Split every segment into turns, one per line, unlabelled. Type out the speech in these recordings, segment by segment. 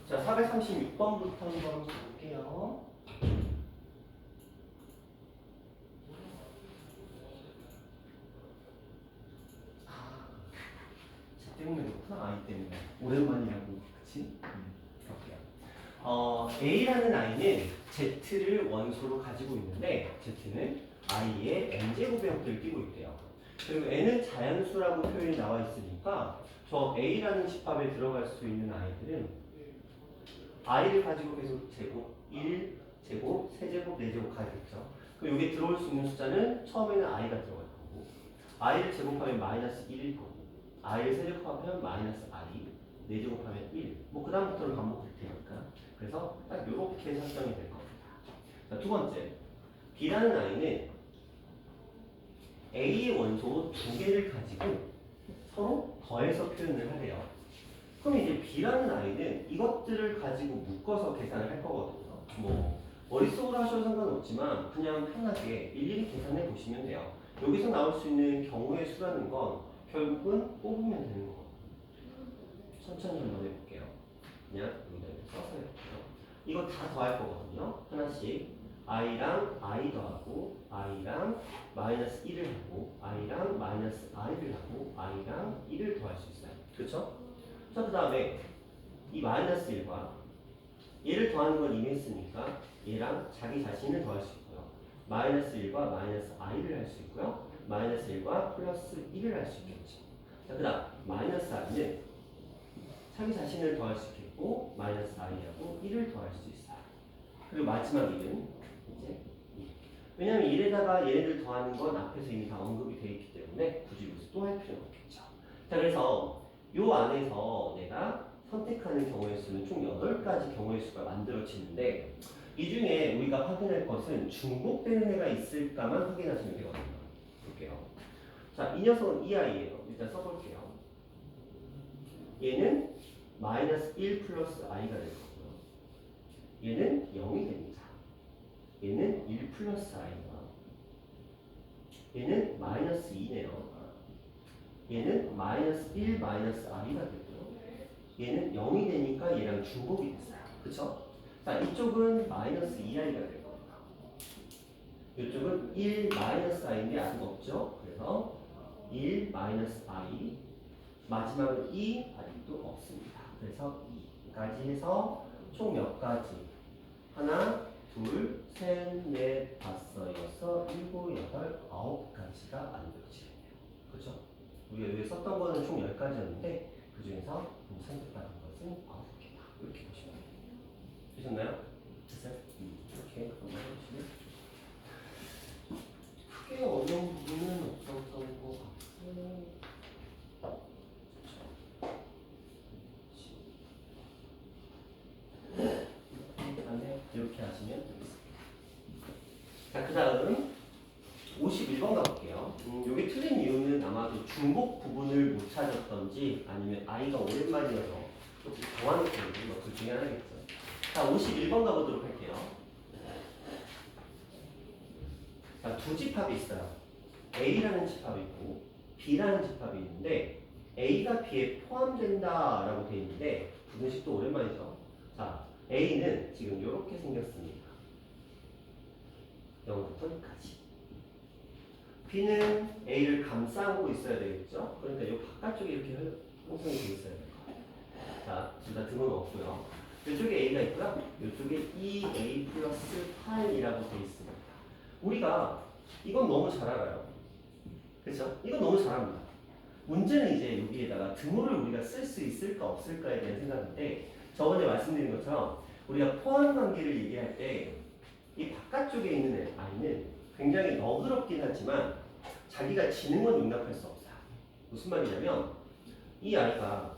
자, 436번부터 한번 볼게요. 쟤 때문에 그렇구나. 아이 때문에. 오랜만이라고. 그치? 볼게요. A라는 아이는 Z를 원소로 가지고 있는데 Z는 I의 N제곱의 형태를 띠고 있대요. 그리고 N은 자연수라고 표현이 나와 있으니까 저 A라는 집합에 들어갈 수 있는 아이들은 I를 가지고 계속 제곱, 1, 제곱, 세제곱, 네제곱 가겠죠. 그럼 여기 들어올 수 있는 숫자는 처음에는 I가 들어갈 거고 I를 제곱하면 마이너스 1일 거고 I를 세제곱하면 마이너스 I, 네제곱하면 1. 뭐 그 다음부터는 반복될 테니까. 그래서 딱 이렇게 설정이 될 겁니다. 자, 두 번째. B라는 아이는 A의 원소 두 개를 가지고 서로 더해서 표현을 하래요. 그럼 이제 B라는 아이는 이것들을 가지고 묶어서 계산을 할 거거든요. 뭐 머릿속으로 하셔도 상관없지만 그냥 편하게 일일이 계산해 보시면 돼요. 여기서 나올 수 있는 경우의 수라는 건 결국은 뽑으면 되는 거거든요. 천천히 한번 해볼게요. 그냥 여기다 이렇게 써서 해볼게요. 이거 다 더할 거거든요. 하나씩. i랑 i 더하고 i랑 마이너스 1을 하고 i랑 마이너스 i를 하고 i랑 1을 더할 수 있어요. 그쵸? 자, 그 다음에 이 마이너스 1과 얘를 더하는 건 이미 했으니까 얘랑 자기 자신을 더할 수 있고요. 마이너스 1과 마이너스 i를 할 수 있고요. 마이너스 1과 플러스 1을 할 수 있겠죠. 자, 그 다음 마이너스 i는 자기 자신을 더할 수 있겠고 마이너스 i하고 1을 더할 수 있어요. 그리고 마지막 1은 이제 2. 왜냐면 1에다가 얘네들 더하는 건 앞에서 이미 다 언급이 되어 있기 때문에 굳이 여기서 또 할 필요는 없겠죠. 자, 그래서 요 안에서 내가 선택하는 경우의 수는 총 8가지 경우의 수가 만들어지는데 이 중에 우리가 확인할 것은 중복되는 애가 있을까만 확인하시면 되거든요. 볼게요. 자, 이 녀석은 이 아이예요. 일단 써볼게요. 얘는 마이너스 1 플러스 i가 될 거고요. 얘는 0이 됩니다. 얘는 1 플러스 i가 얘는 마이너스 2네요. 얘는 마이너스 1 마이너스 i가 되고요. 얘는 0이 되니까 얘랑 중복이 됐어요. 그쵸? 자, 이쪽은 마이너스 2i가 될 겁니다. 이쪽은 1 마이너스 i인데 아직 없죠? 그래서 1 마이너스 i 마지막은 2 아직도 없습니다. 그래서 2까지 해서 총 몇 가지? 하나, 둘, 셋, 넷, 다섯, 여섯, 일곱, 여덟, 9가지가 만들어지겠네요. 그죠? 우리가 여기 썼던 거는 총 10가지였는데 그 중에서 선택받은 것은 9개다. 이렇게 보시면 돼요. 되셨나요? 됐어요? 이렇게 한번 해보시면 크게 어려운 부분은 없었던 것 같고 이렇게 하시면 되겠습니다. 자, 그 다음 51번 가볼게요. 여기 틀린 이유는 아마도 중복 부분을 못 찾았던지 아니면 아이가 오랜만이어서 조금 정확했던지 뭐그 중에 하나겠죠. 자, 51번 가보도록 할게요. 자, 두 집합이 있어요. A라는 집합이 있고 B라는 집합이 있는데 A가 B에 포함된다라고 되어 있는데 부등식도 오랜만이죠. 자, A는 지금 이렇게 생겼습니다. 0부터 2까지. B는 A를 감싸고 있어야 되겠죠? 그러니까 이 바깥쪽에 이렇게 형성이 되어 있어야 될 거예요. 자, 둘 다 등은 없고요. 이쪽에 A가 있고요. 이쪽에 2A 플러스 8이라고 되어 있습니다. 우리가 이건 너무 잘 알아요. 그렇죠? 이건 너무 잘합니다. 문제는 이제 여기에다가 등호를 우리가 쓸 수 있을까 없을까에 대한 생각인데 저번에 말씀드린 것처럼 우리가 포함 관계를 얘기할 때 이 바깥쪽에 있는 아이는 굉장히 너그럽긴 하지만 자기가 지는 건 용납할 수 없어요. 무슨 말이냐면 이 아이가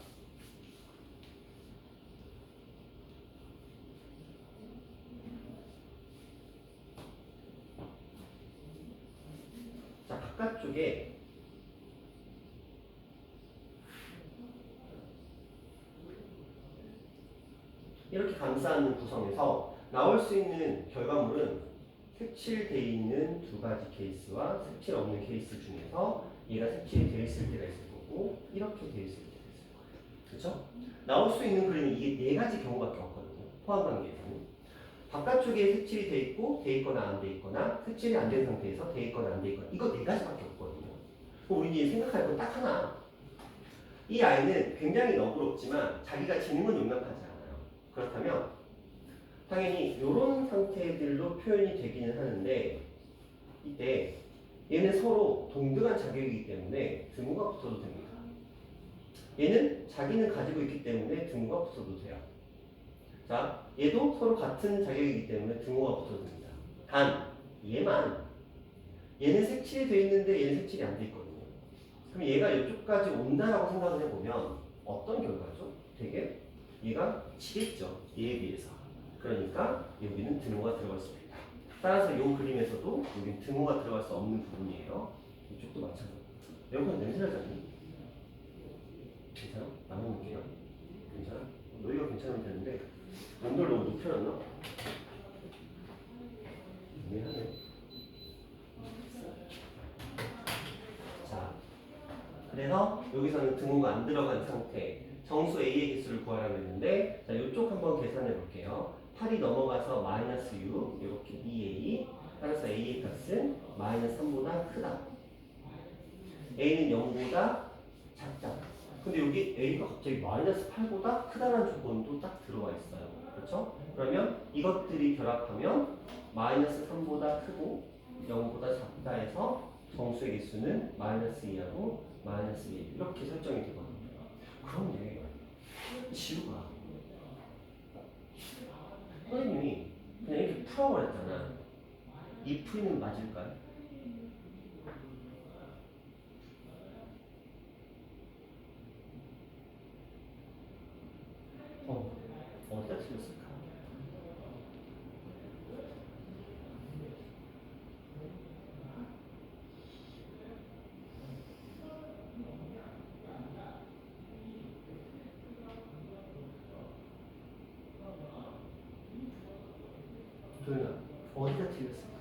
자, 바깥쪽에 이렇게 감싸는 구성에서 나올 수 있는 결과물은 색칠되어 있는 두 가지 케이스와 색칠 없는 케이스 중에서 얘가 색칠이 되어 있을 때가 있을 거고 이렇게 되어 있을 때가 있을 거예요. 그렇죠? 나올 수 있는 그림은 이게 네 가지 경우밖에 없거든요. 포함관계에서는. 바깥쪽에 색칠이 돼 있고 돼 있거나 안 돼 있거나 색칠이 안 된 상태에서 돼 있거나 안 돼 있거나 이거 네 가지밖에 없거든요. 그럼 우리 이제 생각할 건 딱 하나. 이 아이는 굉장히 너그럽지만 자기가 지능은 용납하지 않아요. 그렇다면 당연히 이런 상태들로 표현이 되기는 하는데 이때 얘는 서로 동등한 자격이기 때문에 등호가 붙어도 됩니다. 얘는 자기는 가지고 있기 때문에 등호가 붙어도 돼요. 자, 얘도 서로 같은 자격이기 때문에 등호가 붙어도 됩니다. 단 얘는 색칠이 돼 있는데 얘는 색칠이 안 돼 있거든요. 그럼 얘가 이쪽까지 온다라고 생각을 해보면 어떤 결과죠? 되게 얘가 지겠죠. 얘에 비해서. 그러니까 여기는 등호가 들어갈 수 있다. 따라서 이 그림에서도 여기 등호가 들어갈 수 없는 부분이에요. 이쪽도 마찬가지입니다. 여기서 냄새 나지 않니? 괜찮아? 나만 볼게요. 괜찮아? 너희가 괜찮으면 되는데 온도를 너무 높여놨나? 미안해. 자, 그래서 여기서는 등호가 안 들어간 상태 정수 A의 개수를 구하라고 했는데 자, 이쪽 한번 계산해 볼게요. 8이 넘어가서 마이너스 6 이렇게 2A 따라서 A의 값은 마이너스 3보다 크다. A는 0보다 작다. 근데 여기 A가 갑자기 마이너스 8보다 크다라는 조건도 딱 들어와 있어요. 그렇죠? 그러면 이것들이 결합하면 마이너스 3보다 크고 0보다 작다 해서 정수의 개수는 마이너스 2하고 마이너스 1 이렇게 설정이 되거든요. 그런데 지우가 선생님이 그냥 이렇게 풀어버렸잖아. 이 풀이는 맞을까요? 어디다 틀렸을까? 도현아, 어디다 틀렸을까?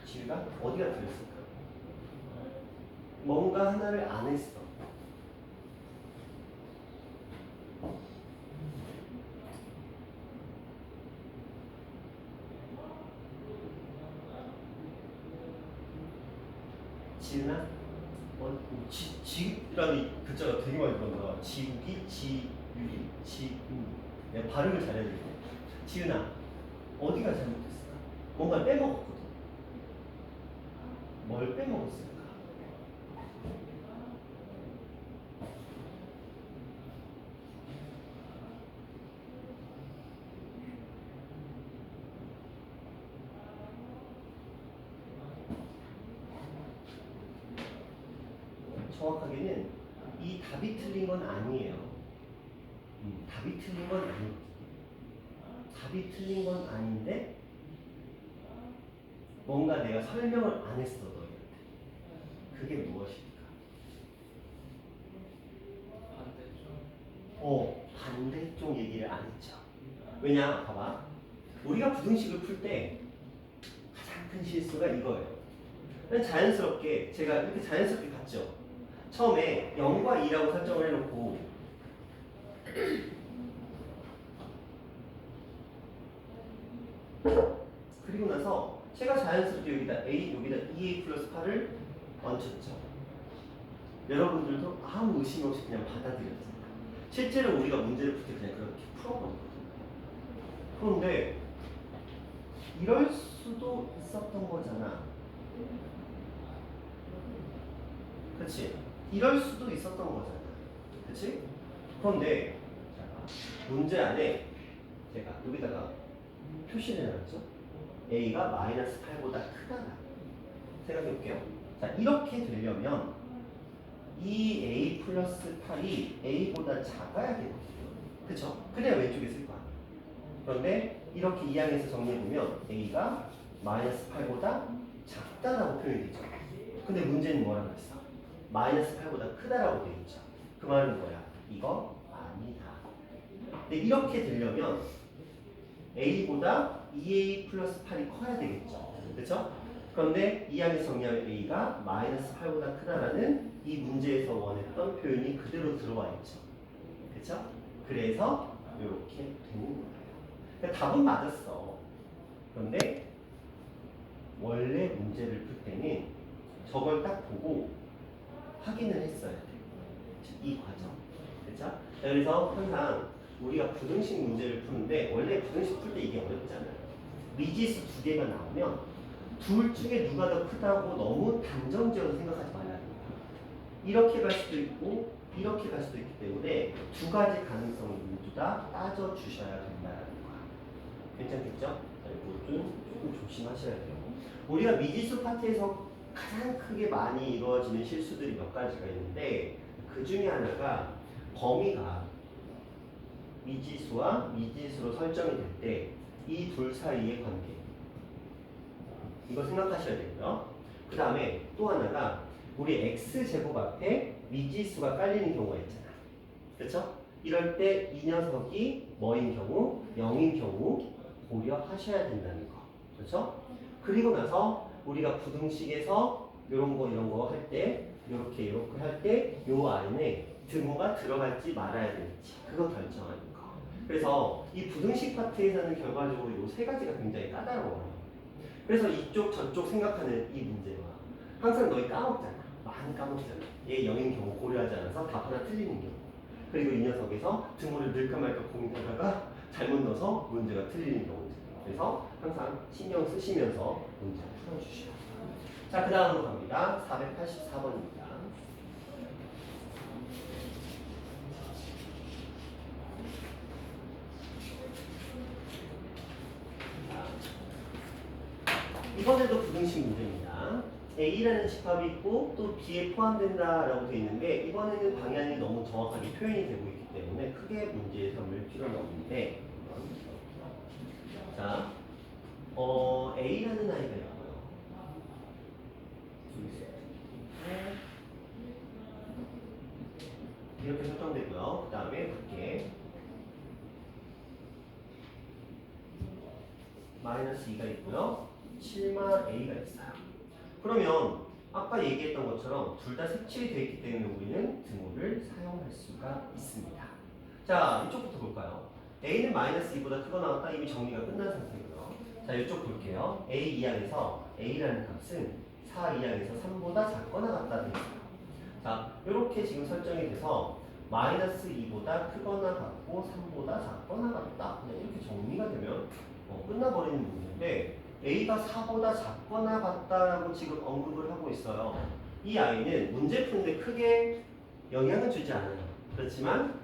지우가 어디가 틀렸을까? 뭔가 하나를 안 했어. 지은아? 지라는 글자가 되게 많이 들어온다. 지우기, 지유기, 내가 발음을 잘해야 되겠네. 지은아, 어디가 잘못됐을까? 뭔가 빼먹었거든. 뭘 빼먹었을까? 정확하게는 이 답이 틀린 건 아니에요. 답이 틀린 건 아니거든요. 답이 틀린 건 아닌데 뭔가 내가 설명을 안 했어 너희한테. 그게 무엇일까? 반대쪽 얘기를 안 했죠. 왜냐? 봐봐. 우리가 부등식을 풀 때 가장 큰 실수가 이거예요. 그냥 자연스럽게 제가 이렇게 자연스럽게 갔죠. 처음에 0과 2라고 설정을 해놓고 그리고 나서 제가 자연스럽게 여기다 A, 여기다 2A 플러스 8을 얹혔죠. 여러분들도 아무 의심 없이 그냥 받아들였습니다. 실제로 우리가 문제를 풀 때 그냥 그렇게 풀어버리거든요. 그런데 이럴 수도 있었던 거잖아. 그렇지? 이럴 수도 있었던 거잖아. 그렇지? 그런데 문제 안에 제가 여기다가 표시를 해놨죠? A가 마이너스 8보다 크다. 생각해 볼게요. 자, 이렇게 되려면 이 A 플러스 8이 A보다 작아야 되거든요. 그쵸? 그래야 왼쪽에 쓸 거 아니에요. 그런데 이렇게 이항에서 정리해보면 A가 마이너스 8보다 작다라고 표현이 되죠. 근데 문제는 뭐라고 했어? 마이너스 8보다 크다라고 되어 있죠. 그 말은 뭐야? 이거 아니다. 근데 이렇게 되려면 a보다 2a 플러스 8이 커야 되겠죠. 그렇죠? 그런데 이 안에 정의하면 a가 마이너스 8보다 크다라는 이 문제에서 원했던 표현이 그대로 들어와 있죠. 그렇죠? 그래서 이렇게 되는 거예요. 그러니까 답은 맞았어. 그런데 원래 문제를 풀 때는 저걸 딱 보고 확인을 했어야 돼요. 이 과정. 그렇죠? 그래서 항상 우리가 부등식 문제를 푸는데 원래 부등식 풀 때 이게 어렵잖아요. 미지수 두 개가 나오면 둘 중에 누가 더 크다고 너무 단정지어서 생각하지 말아야 됩니다. 이렇게 갈 수도 있고 이렇게 갈 수도 있기 때문에 두 가지 가능성을 모두 다 따져 주셔야 된다는 거야. 괜찮겠죠? 자, 이것도 조금 조심하셔야 돼요. 우리가 미지수 파트에서 가장 크게 많이 이루어지는 실수들이 몇 가지가 있는데 그 중에 하나가 범위가 미지수와 미지수로 설정이 될 때 이 둘 사이의 관계 이거 생각하셔야 되고요. 그 다음에 또 하나가 우리 x제곱 앞에 미지수가 깔리는 경우가 있잖아. 그렇죠? 이럴 때 이 녀석이 뭐인 경우? 0인 경우 고려하셔야 된다는 거. 그렇죠? 그리고 나서 우리가 부등식에서 이런 거 할 때 이렇게 할 때 요 안에 등호가 들어갈지 말아야 될지 그거 결정하는 거. 그래서 이 부등식 파트에서는 결과적으로 요 세 가지가 굉장히 까다로워요. 그래서 이쪽 저쪽 생각하는 이 문제와 항상 너희 까먹잖아. 많이 까먹잖아. 얘 0인 경우 고려하지 않아서 답 하나 틀리는 경우. 그리고 이 녀석에서 등호를 넣을까 말까 고민하다가 잘못 넣어서 문제가 틀리는 경우죠. 그래서 항상 신경 쓰시면서 문제 풀어주시오. 자, 그 다음으로 갑니다. 484번입니다. 이번에도 부등식 문제입니다. A라는 집합이 있고 또 B에 포함된다라고 되어 있는데 이번에는 방향이 너무 정확하게 표현이 되고 있기 때문에 크게 문제에 삼을 필요는 없는데 자, A라는 아이가 있고요. 이렇게 설정되고요. 그 다음에 밖에 마이너스 2가 있고요. 7마 A가 있어요. 그러면 아까 얘기했던 것처럼 둘 다 색칠이 되어 있기 때문에 우리는 등호를 사용할 수가 있습니다. 자, 이쪽부터 볼까요? A는 마이너스 2보다 크거나 같다. 이미 정리가 끝난 상태고요. 자, 이쪽 볼게요. A 2항에서 A라는 값은 4 2항에서 3보다 작거나 같다 되어 있어요. 자, 이렇게 지금 설정이 돼서 마이너스 2보다 크거나 같고 3보다 작거나 같다. 그냥 이렇게 정리가 되면 끝나버리는 문제인데 A가 4보다 작거나 같다라고 지금 언급을 하고 있어요. 이 아이는 문제 푸는데 크게 영향은 주지 않아요. 그렇지만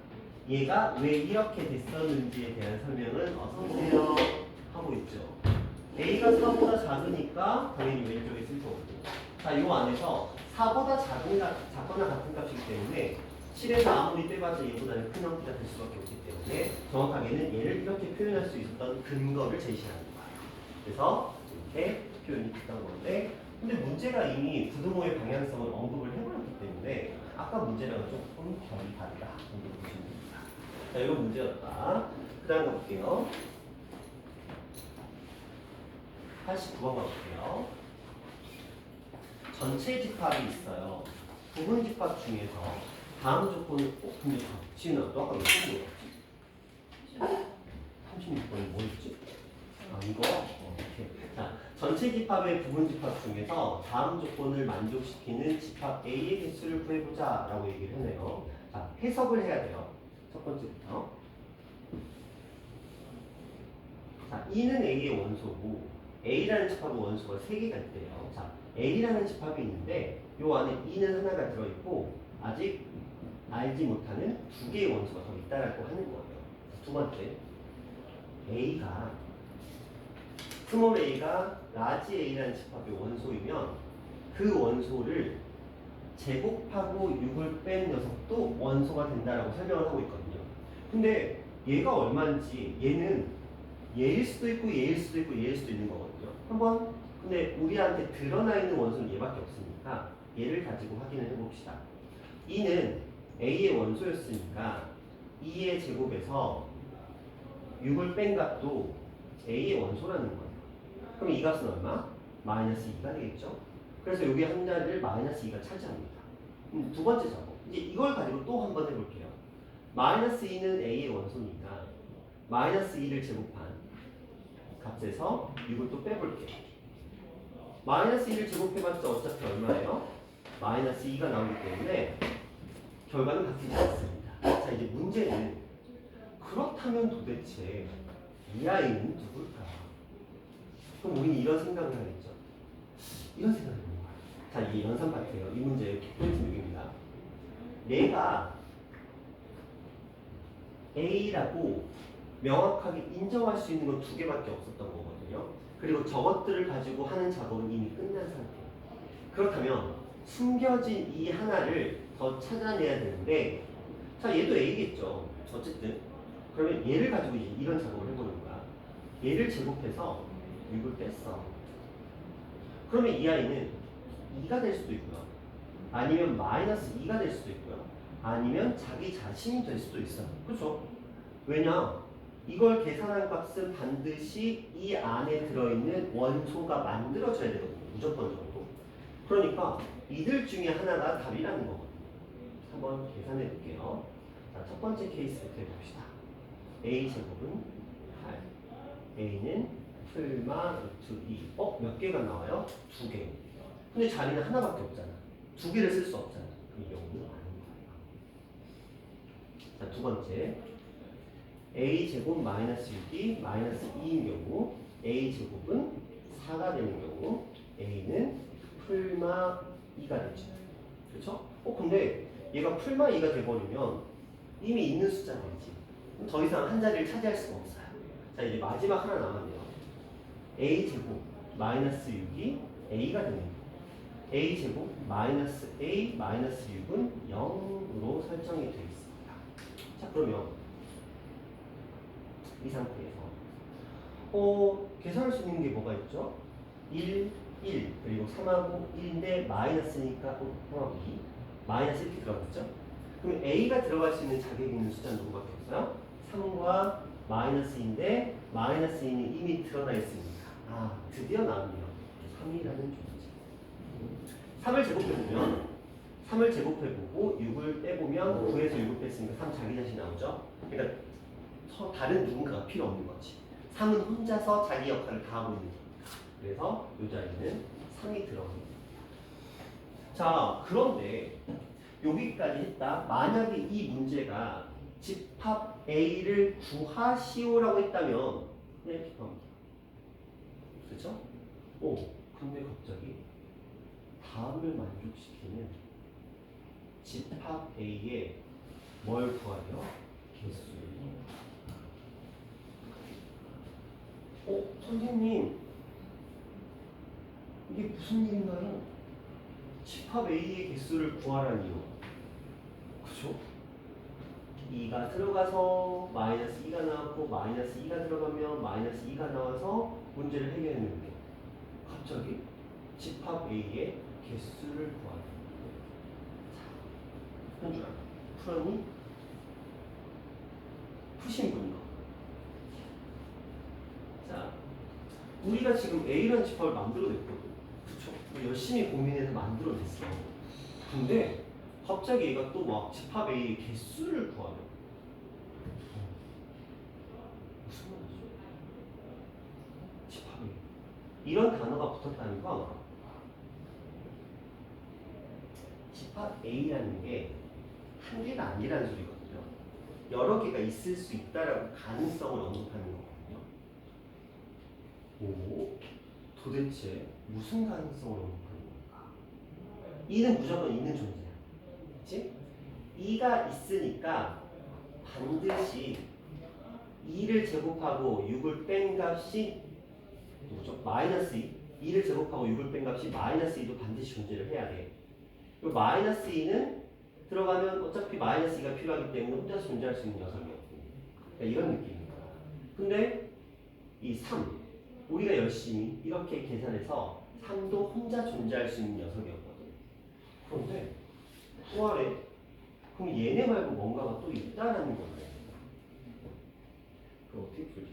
얘가 왜 이렇게 됐었는지에 대한 설명은 어서 오세요 하고 있죠. A가 4보다 작으니까 당연히 왼쪽에 쓸 거거든요. 자, 요 안에서 4보다 작거나 같은 값이기 때문에 7에서 아무리 떼봐도 얘보다는 큰 형태가 될 수밖에 없기 때문에 정확하게는 얘를 이렇게 표현할 수 있었던 근거를 제시하는 거예요. 그래서 이렇게 표현이 됐던 건데 근데 문제가 이미 부등호의 방향성을 언급을 해버렸기 때문에 아까 문제랑은 조금 결이 다르다 정도 보시면 됩니다. 자, 이거 문제였다. 그 다음 가볼게요. 89번 가볼게요. 전체 집합이 있어요. 부분 집합 중에서 다음 조건을 근데 지은아 너 아까 몇 번인 거였지? 36번이 뭐였지? 아 이거? 오케이. 자, 전체 집합의 부분 집합 중에서 다음 조건을 만족시키는 집합 A의 개수를 구해보자 라고 얘기를 했네요. 자, 해석을 해야 돼요. 첫 번째부터. 자, E는 A의 원소고 A라는 집합의 원소가 3개가 있대요. 자, A라는 집합이 있는데 요 안에 E는 하나가 들어있고 아직 알지 못하는 2개의 원소가 더 있다라고 하는 거예요. 두 번째, A가 스몰 a가 라지 a라는 집합의 원소이면 그 원소를 제곱하고 6을 뺀 녀석도 원소가 된다라고 설명을 하고 있거든요. 근데 얘가 얼마인지 얘는 얘일 수도 있고 얘일 수도 있고 얘일 수도 있는 거거든요. 한번 근데 우리한테 드러나 있는 원소는 얘밖에 없으니까 얘를 가지고 확인을 해봅시다. 2는 a의 원소였으니까 2의 제곱에서 6을 뺀 값도 a의 원소라는 거예요. 그럼 이 값은 얼마? 마이너스 2가 되겠죠? 그래서 여기 한 자리를 마이너스 2가 차지합니다. 두 번째 작업. 이제 이걸 가지고 또 한 번 해볼게요. 마이너스 2는 a의 원소니까 마이너스 2를 제곱한 값에서 6을 또 빼볼게요. 마이너스 2를 제곱해봤자 어차피 얼마예요? 마이너스 2가 나오기 때문에 결과는 바뀌지 않습니다. 자, 이제 문제는 그렇다면 도대체 이 아이는 누굴까? 그럼 우리는 이런 생각을 하겠죠. 이런 생각을 해보는 거예요. 자, 이게 연산 파트예요. 이 문제의 포인트 6입니다. 내가 A라고 명확하게 인정할 수 있는 건 두 개밖에 없었던 거거든요. 그리고 저것들을 가지고 하는 작업은 이미 끝난 상태예요. 그렇다면 숨겨진 이 하나를 더 찾아내야 되는데, 자, 얘도 A겠죠. 어쨌든 그러면 얘를 가지고 이제 이런 작업을 해보는 거야. 얘를 제곱해서 6을 뺐어. 그러면 이 아이는 2가 될 수도 있고요. 아니면 마이너스 2가 될 수도 있고요. 아니면 자기 자신이 될 수도 있어요. 그렇죠? 왜냐? 이걸 계산한 값은 반드시 이 안에 들어있는 원소가 만들어져야 되거든요. 무조건적으로. 그러니까 이들 중에 하나가 답이라는 거거든요. 한번 계산해 볼게요. 자, 첫 번째 케이스부터 해봅시다. a제곱은 8. a는 풀마 루트 2. 몇 개가 나와요? 2개. 근데 자리는 하나밖에 없잖아. 2개를 쓸 수 없잖아. 그 0은 아닌 거예요. 자, 두 번째. a제곱 마이너스 6이 마이너스 2인 경우 a제곱은 4가 되는 경우 a는 풀마 2가 되죠. 그렇죠? 근데 얘가 풀마 2가 돼버리면 이미 있는 숫자 되지. 더 이상 한 자리를 차지할 수가 없어요. 자, 이제 마지막 하나 남았네요. a제곱 마이너스 6이 a가 됩니다. a제곱 마이너스 a 마이너스 6은 0으로 설정이 되어 있습니다. 자, 그러면 이 상태에서 계산할 수 있는 게 뭐가 있죠? 1, 1 그리고 3하고 1인데 마이너스니까 2 마이너스 이렇게 들어갔죠? 그럼 A가 들어갈 수 있는 자격이 있는 숫자는 누구밖에 없어요? 3과 마이너스인데 마이너스인이 이미 드러나 있습니다. 아, 드디어 나왔네요. 3이라는 존재. 3을 제곱해보면 3을 제곱해보고 6을 빼보면 9에서 6을 뺐으니까 3 자기 자신 나오죠? 그러니까 다른 누군가가 필요 없는 거지. 3은 혼자서 자기 역할을 다 하고 있는 거니까. 그래서 이 자리는 3이 들어갑니다. 자, 그런데 여기까지 했다. 만약에 이 문제가 집합 A를 구하시오라고 했다면 그냥 이렇게 합니다. 그렇죠? 근데 갑자기 다음을 만족시키는 집합 A의 뭘 구하려? 개수를. 선생님, 이게 무슨 일인가요? 집합 A의 개수를 구하라니요. 그죠? 2가 들어가서 마이너스 2가 나왔고 마이너스 2가 들어가면 마이너스 2가 나와서 문제를 해결했는데 갑자기 집합 A의 개수를 구하라. 자, 현주야, 풀었니? 푸신군요. 자, 우리가 지금 A라는 집합을 만들어냈거든. 그쵸? 열심히 고민해서 만들어냈어. 근데 갑자기 얘가 또 막 집합 A의 개수를 구하려. 무슨 말이죠? 집합 A. 이런 단어가 붙었다니까 집합 A라는 게 한 개가 아니라는 소리거든요. 여러 개가 있을 수 있다라고 가능성을 언급하는 거거든요. 도대체 무슨 가능성을 언급하는 걸까? 2는 무조건 있는 존재야. 그치? 2가 있으니까 반드시 2를 제곱하고 6을 뺀 값이 뭐죠? 마이너스 2. 2를 제곱하고 6을 뺀 값이 마이너스 2도 반드시 존재를 해야 돼. 그리고 마이너스 2는 들어가면 어차피 마이너스 2가 필요하기 때문에 혼자서 존재할 수 있는 녀석이었고. 그러니까 이런 느낌입니다. 근데 이 3. 우리가 열심히 이렇게 계산해서 3도 혼자 존재할 수 있는 녀석이었거든. 그런데 구하래. 그럼 얘네 말고 뭔가가 또 있다라는 거네. 그럼 어떻게 풀죠?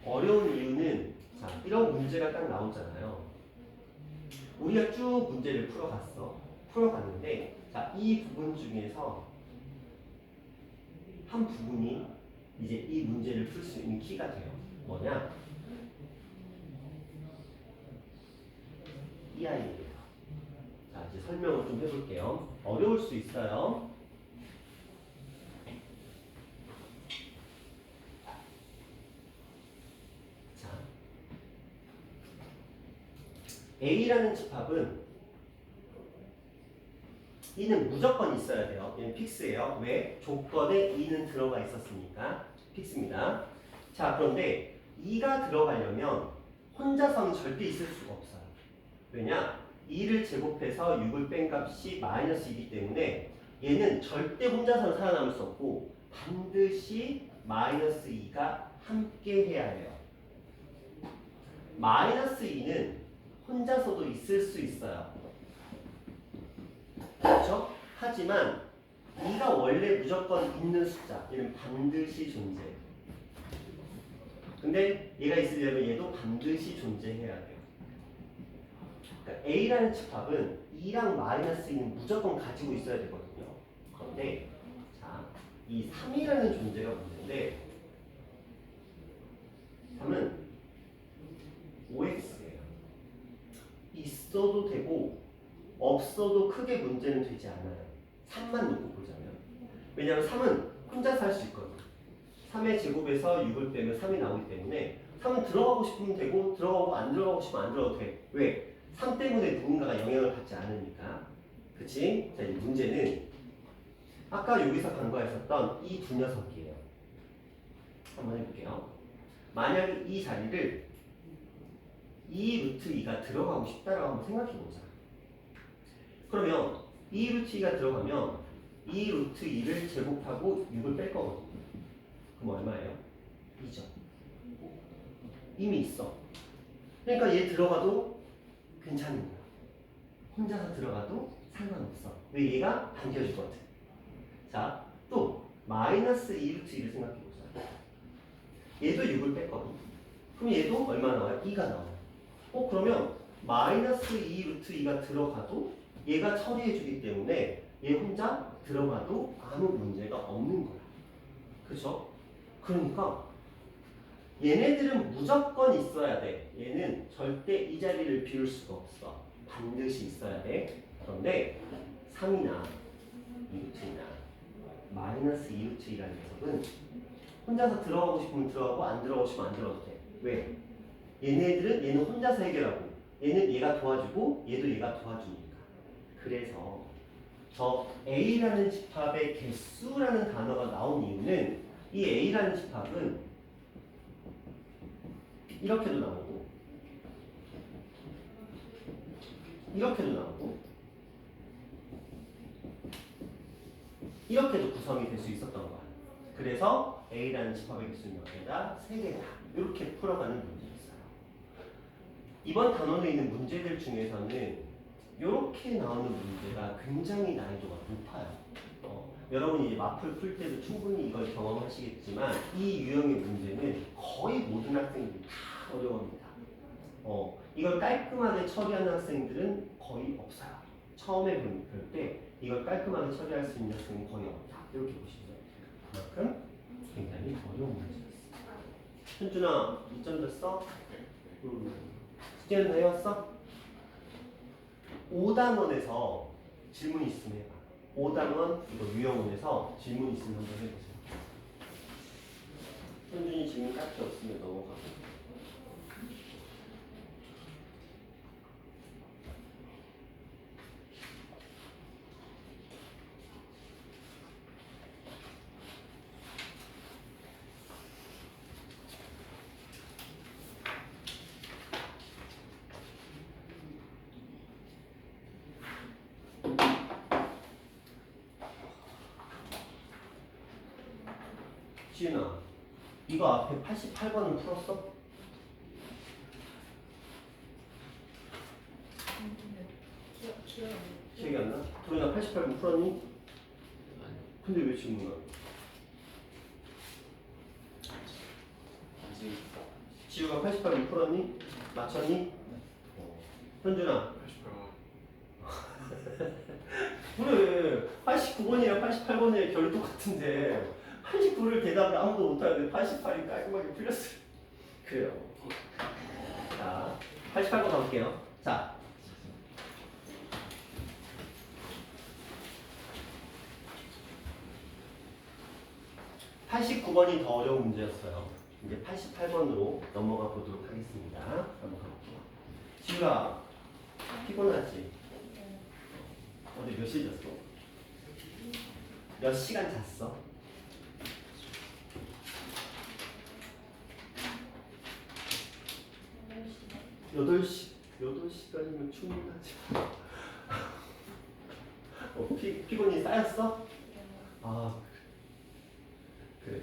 어려운 이유는 자, 이런 문제가 딱 나오잖아요. 우리가 쭉 문제를 풀어갔는데 자, 이 부분 중에서 한 부분이 이제 이 문제를 풀 수 있는 키가 돼요. 뭐냐? 이 아이예요. 자, 이제 설명을 좀 해볼게요. 어려울 수 있어요. 자, A라는 집합은 E는 무조건 있어야 돼요. 얘는 픽스예요. 왜? 조건에 E는 들어가 있었으니까 픽스입니다. 자, 그런데 E가 들어가려면 혼자서는 절대 있을 수가 없어요. 왜냐? 2를 제곱해서 6을 뺀 값이 마이너스이기 때문에 얘는 절대 혼자서는 살아남을 수 없고 반드시 마이너스 2가 함께 해야 해요. 마이너스 2는 혼자서도 있을 수 있어요. 그렇죠? 하지만 2가 원래 무조건 있는 숫자, 얘는 반드시 존재해요. 근데 얘가 있으려면 얘도 반드시 존재해야 돼요. 그러니까 A라는 집합은 2랑 마이너스 2는 무조건 가지고 있어야 되거든요. 그런데 자, 이 3이라는 존재가 문제인데 3은 OX예요. 있어도 되고 없어도 크게 문제는 되지 않아요. 3만 놓고 보자면. 왜냐하면 3은 혼자서 할 수 있거든요. 3의 제곱에서 6을 빼면 3이 나오기 때문에 3은 들어가고 싶으면 되고 들어가고 안 들어가고 싶으면 안 들어가도 돼. 왜? 3 때문에 누군가가 영향을 받지 않으니까. 그치? 자, 이 문제는 아까 여기서 간과했었던 이 두 녀석이에요. 한번 해볼게요. 만약에 이 자리를 2 루트 2가 들어가고 싶다라고 한번 생각해보자. 그러면 2 루트 2가 들어가면 2 루트 2를 제곱하고 6을 뺄 거거든요. 그럼 얼마예요? 2죠. 이미 있어. 그러니까 얘 들어가도 괜찮은 거야. 혼자서 들어가도 상관없어. 왜? 얘가 반겨주거든. 자, 또 마이너스 2 루트 2를 생각해보자. 얘도 6을 뺐거든. 그럼 얘도 얼마 나와요? 2가 나와요. 그러면 마이너스 2 루트 2가 들어가도 얘가 처리해주기 때문에 얘 혼자 들어가도 아무 문제가 없는 거야. 그죠? 그러니까 얘네들은 무조건 있어야 돼. 얘는 절대 이 자리를 비울 수가 없어. 반드시 있어야 돼. 그런데 3이나 2루트이나 마이너스 2루트이라는 녀석은 혼자서 들어가고 싶으면 들어가고 안 들어가고 싶으면 안 들어가도 돼. 왜? 얘네들은 얘는 혼자서 해결하고 얘는 얘가 도와주고 얘도 얘가 도와주니까. 그래서 저 A라는 집합의 개수라는 단어가 나온 이유는 이 A라는 집합은 이렇게도 나오고 이렇게도 나오고 이렇게도 구성이 될 수 있었던 거야. 그래서 A라는 집합의 개수는 몇 개다? 3개다. 이렇게 풀어가는 문제였어요. 이번 단원에 있는 문제들 중에서는 이렇게 나오는 문제가 굉장히 난이도가 높아요. 여러분이 이제 마플 풀 때도 충분히 이걸 경험하시겠지만 이 유형의 문제는 거의 모든 학생들이 다 어려워합니다. 이걸 깔끔하게 처리하는 학생들은 거의 없어요. 처음에 볼 때 이걸 깔끔하게 처리할 수 있는 학생은 거의 없다. 이렇게 보시죠. 그만큼 굉장히 어려운 문제였어요. 현준아, 2점 줬어? 숙제는 다 해왔어? 5단원에서 질문 있으면 해봐. 5단원 이거 유형원에서 질문 있으면 한번 해보세요. 현준이 질문 딱히 없으면 넘어가. 지은아, 이거 앞에 88번은 풀었어? 기억이 안 나? 도현아 88번 풀었니? 근데 왜 질문을?
아직
지우가 88번 풀었니? 맞췄니? 현준아.
88번.
그래. 89번이랑 88번의 결이 똑같은데 89를 대답을 아무도 못하는데 88이 깔끔하게 풀렸어요. 그래요. 자, 88번 가볼게요. 자, (89번이) 더 어려운 문제였어요. 이제 88번으로 넘어가 보도록 하겠습니다. 한번 가볼게요. 지우야, 피곤하지? 어제 몇 시에 잤어? 몇 시간 잤어? 여덟 시간이면 충분하지. 피곤이 쌓였어? 아, 그래.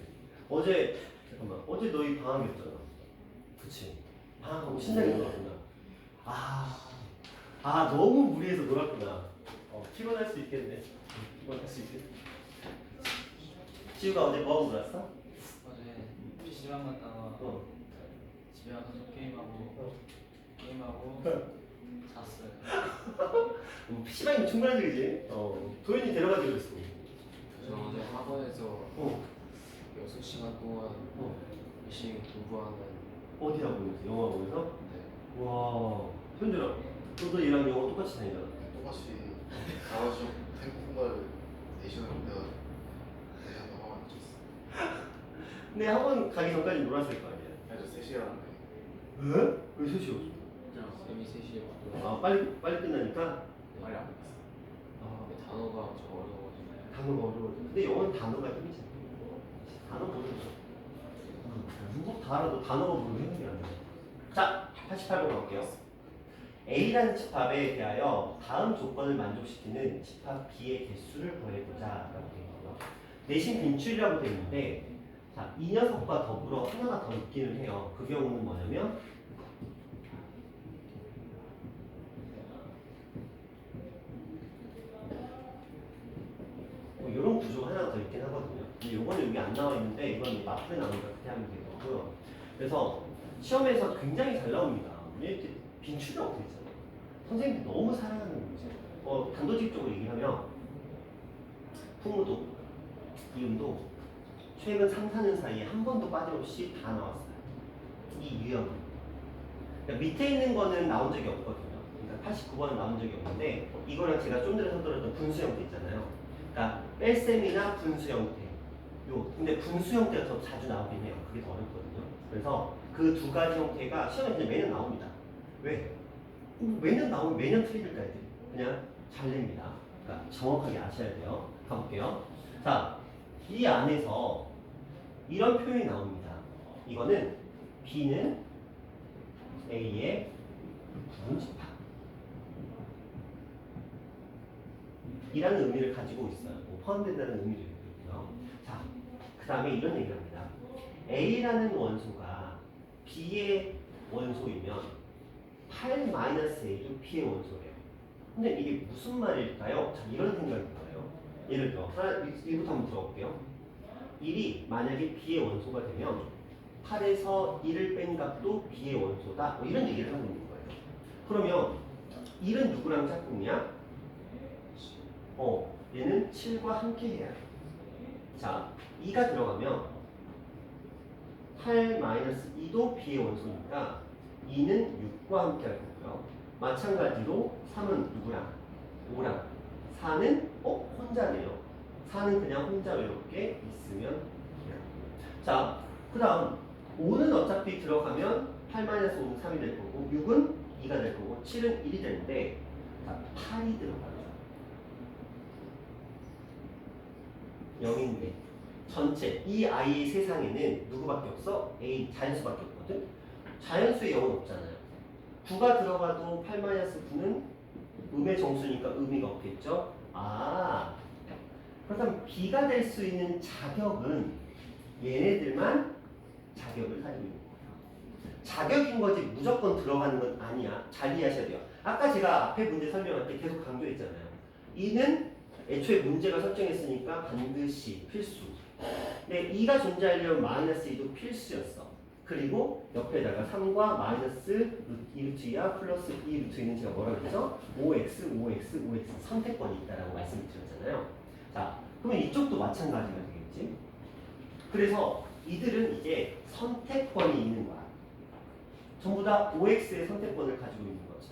어제, 잠깐만, 어제 너희 방학이었잖아. 그치? 방학하고 신나게 놀았구나. 너무 무리해서 놀았구나. 피곤할 수 있겠네. 피곤할 수 있겠네. 지우가 어제 뭐하고 놀았어?
어제 PC방 갔다가 집에 와서 게임하고 잤어요.
PC방이면 충분하지, 그지? 도현이 데려가기로 했어.
저 어제 학원에서 6시간 동안 열심히 공부하는.
어디다 보면서? 영화 보면서?
네.
와, 현준아, 너도 얘랑 영화 똑같이 다니잖아.
똑같이 나와서 탱크공을 내시는 데가 내셔서 하고 앉았어.
근데 학원 가기 전까지 놀았을 거 아니야?
그래서 3시간 하는데
왜? 왜 3시였어?
이미 3시에 왔고.
빨리 끝나니까?
말이 안 됐어.
단어가 좀 어려워가지고.
단어가 어려워. 근데 영어는 단어가 힘이잖아. 단어 모르는 거. 문법 다 알아도 단어가 모르는 게 아니야. 자, 88번 갈게요. A라는 집합에 대하여 다음 조건을 만족시키는 집합 B의 개수를 구해보자. 라고 되어 있고요. 내신 빈출이라고 되어 있는데, 자, 이 녀석과 더불어 하나가 더 있기는 해요. 그 경우는 뭐냐면, 이런 구조가 하나 더 있긴 하거든요. 근데 요거는 여기 안 나와 있는데, 이건 마플에 나오니까 그때 하면 되고요. 그래서 시험에서 굉장히 잘 나옵니다. 이렇게 빈출이라고 되어 있잖아요. 선생님들이 너무 사랑하는 문제. 단도직입적으로 얘기하면 풍무도, 이음도 최근 3, 4년 사이에 한 번도 빠짐없이 다 나왔어요. 이 유형은. 그러니까 밑에 있는 거는 나온 적이 없거든요. 그러니까 89번은 나온 적이 없는데 이거랑 제가 좀 전에 선들었던 분수 형태 있잖아요. 그러니까 뺄셈이나 분수 형태. 근데 분수 형태가 더 자주 나오긴 해요. 그게 더 어렵거든요. 그래서 그 두 가지 형태가 시험에 그냥 매년 나옵니다. 왜? 매년 나오면 매년 틀릴까 애들이. 그냥 잘 냅니다. 그러니까 정확하게 아셔야 돼요. 가볼게요. 자, 이 안에서 이런 표현이 나옵니다. 이거는 B는 A의 부분집합 이라는 의미를 가지고 있어요. 포함된다는 의미도 있고요. 자, 그 다음에 이런 얘기를 합니다. A라는 원소가 B의 원소이면 8-A도 B의 원소래요. 근데 이게 무슨 말일까요? 자, 이런 생각일 거예요. 예를 들어, 이부터 한번 들어볼게요. 1이 만약에 B의 원소가 되면 8에서 1을 뺀 값도 B의 원소다. 뭐 이런 얘기를 하고 있는 거예요. 그러면 1은 누구랑 짝꿍이야? 얘는 7과 함께 해야 돼. 자, 2가 들어가면 8-2도 B의 원소니까 2는 6과 함께 할 거고요. 마찬가지로 3은 누구랑? 5랑. 4는 혼자네요. 4는 그냥 혼자 외롭게 있으면 돼요. 자, 그 다음 5는 어차피 들어가면 8-5는 3이 될 거고 6은 2가 될 거고 7은 1이 되는데 자, 8이 들어가죠. 0인데 전체 이 아이의 세상에는 누구밖에 없어? A 자연수밖에 없거든. 자연수에 0은 없잖아요. 9가 들어가도 8-9는 음의 정수니까 의미가 없겠죠. 그렇다면 B가 될 수 있는 자격은 얘네들만 자격을 가지고 있는 거예요. 자격인 거지 무조건 들어가는 건 아니야. 잘 이해하셔야 돼요. 아까 제가 앞에 문제 설명할 때 계속 강조했잖아요. 이는 애초에 문제가 설정했으니까 반드시 필수. 근데 2가 존재하려면 -2도 필수였어. 그리고 옆에다가 3과 마이너스 2루트야 플러스 2루트는 제가 뭐라고 했죠? 5x, 5x, 5x 선택권이 있다라고 말씀을 드렸잖아요. 자, 그러면 이쪽도 마찬가지가 되겠지? 그래서 이들은 이제 선택권이 있는 거야. 전부 다 5x의 선택권을 가지고 있는 거죠.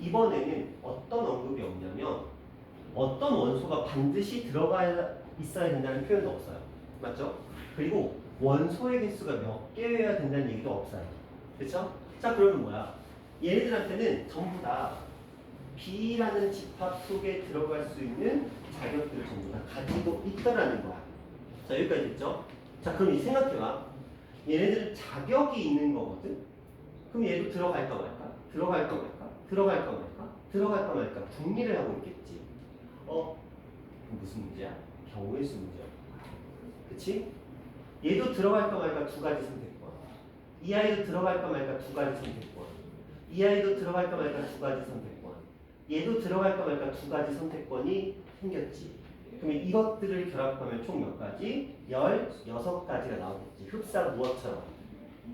이번에는 어떤 언급이 없냐면 어떤 원소가 반드시 들어가 있어야 된다는 표현도 없어요. 맞죠? 그리고 원소의 개수가 몇 개여야 된다는 얘기도 없어요. 그렇죠? 자, 그러면 뭐야? 얘네들한테는 전부 다 B라는 집합 속에 들어갈 수 있는 자격들을 전부 다 가지고 있더라는 거야. 자, 여기까지 됐죠? 자, 그럼 이 생각해봐. 얘네들은 자격이 있는 거거든? 그럼 얘도 들어갈까 말까? 들어갈까 말까? 들어갈까 말까? 들어갈까 말까? 궁리를 하고 있겠지. 그럼 무슨 문제야? 경우의 수 문제야. 그치? 얘도 들어갈까 말까 두 가지 선택권. 이 아이도 들어갈까 말까 두 가지 선택권. 이 아이도 들어갈까 말까 두 가지 선택권. 얘도 들어갈까 말까 두 가지 선택권이 생겼지. 그러면 이것들을 결합하면 총 몇 가지? 16가지가 나오겠지. 흡사 무엇처럼?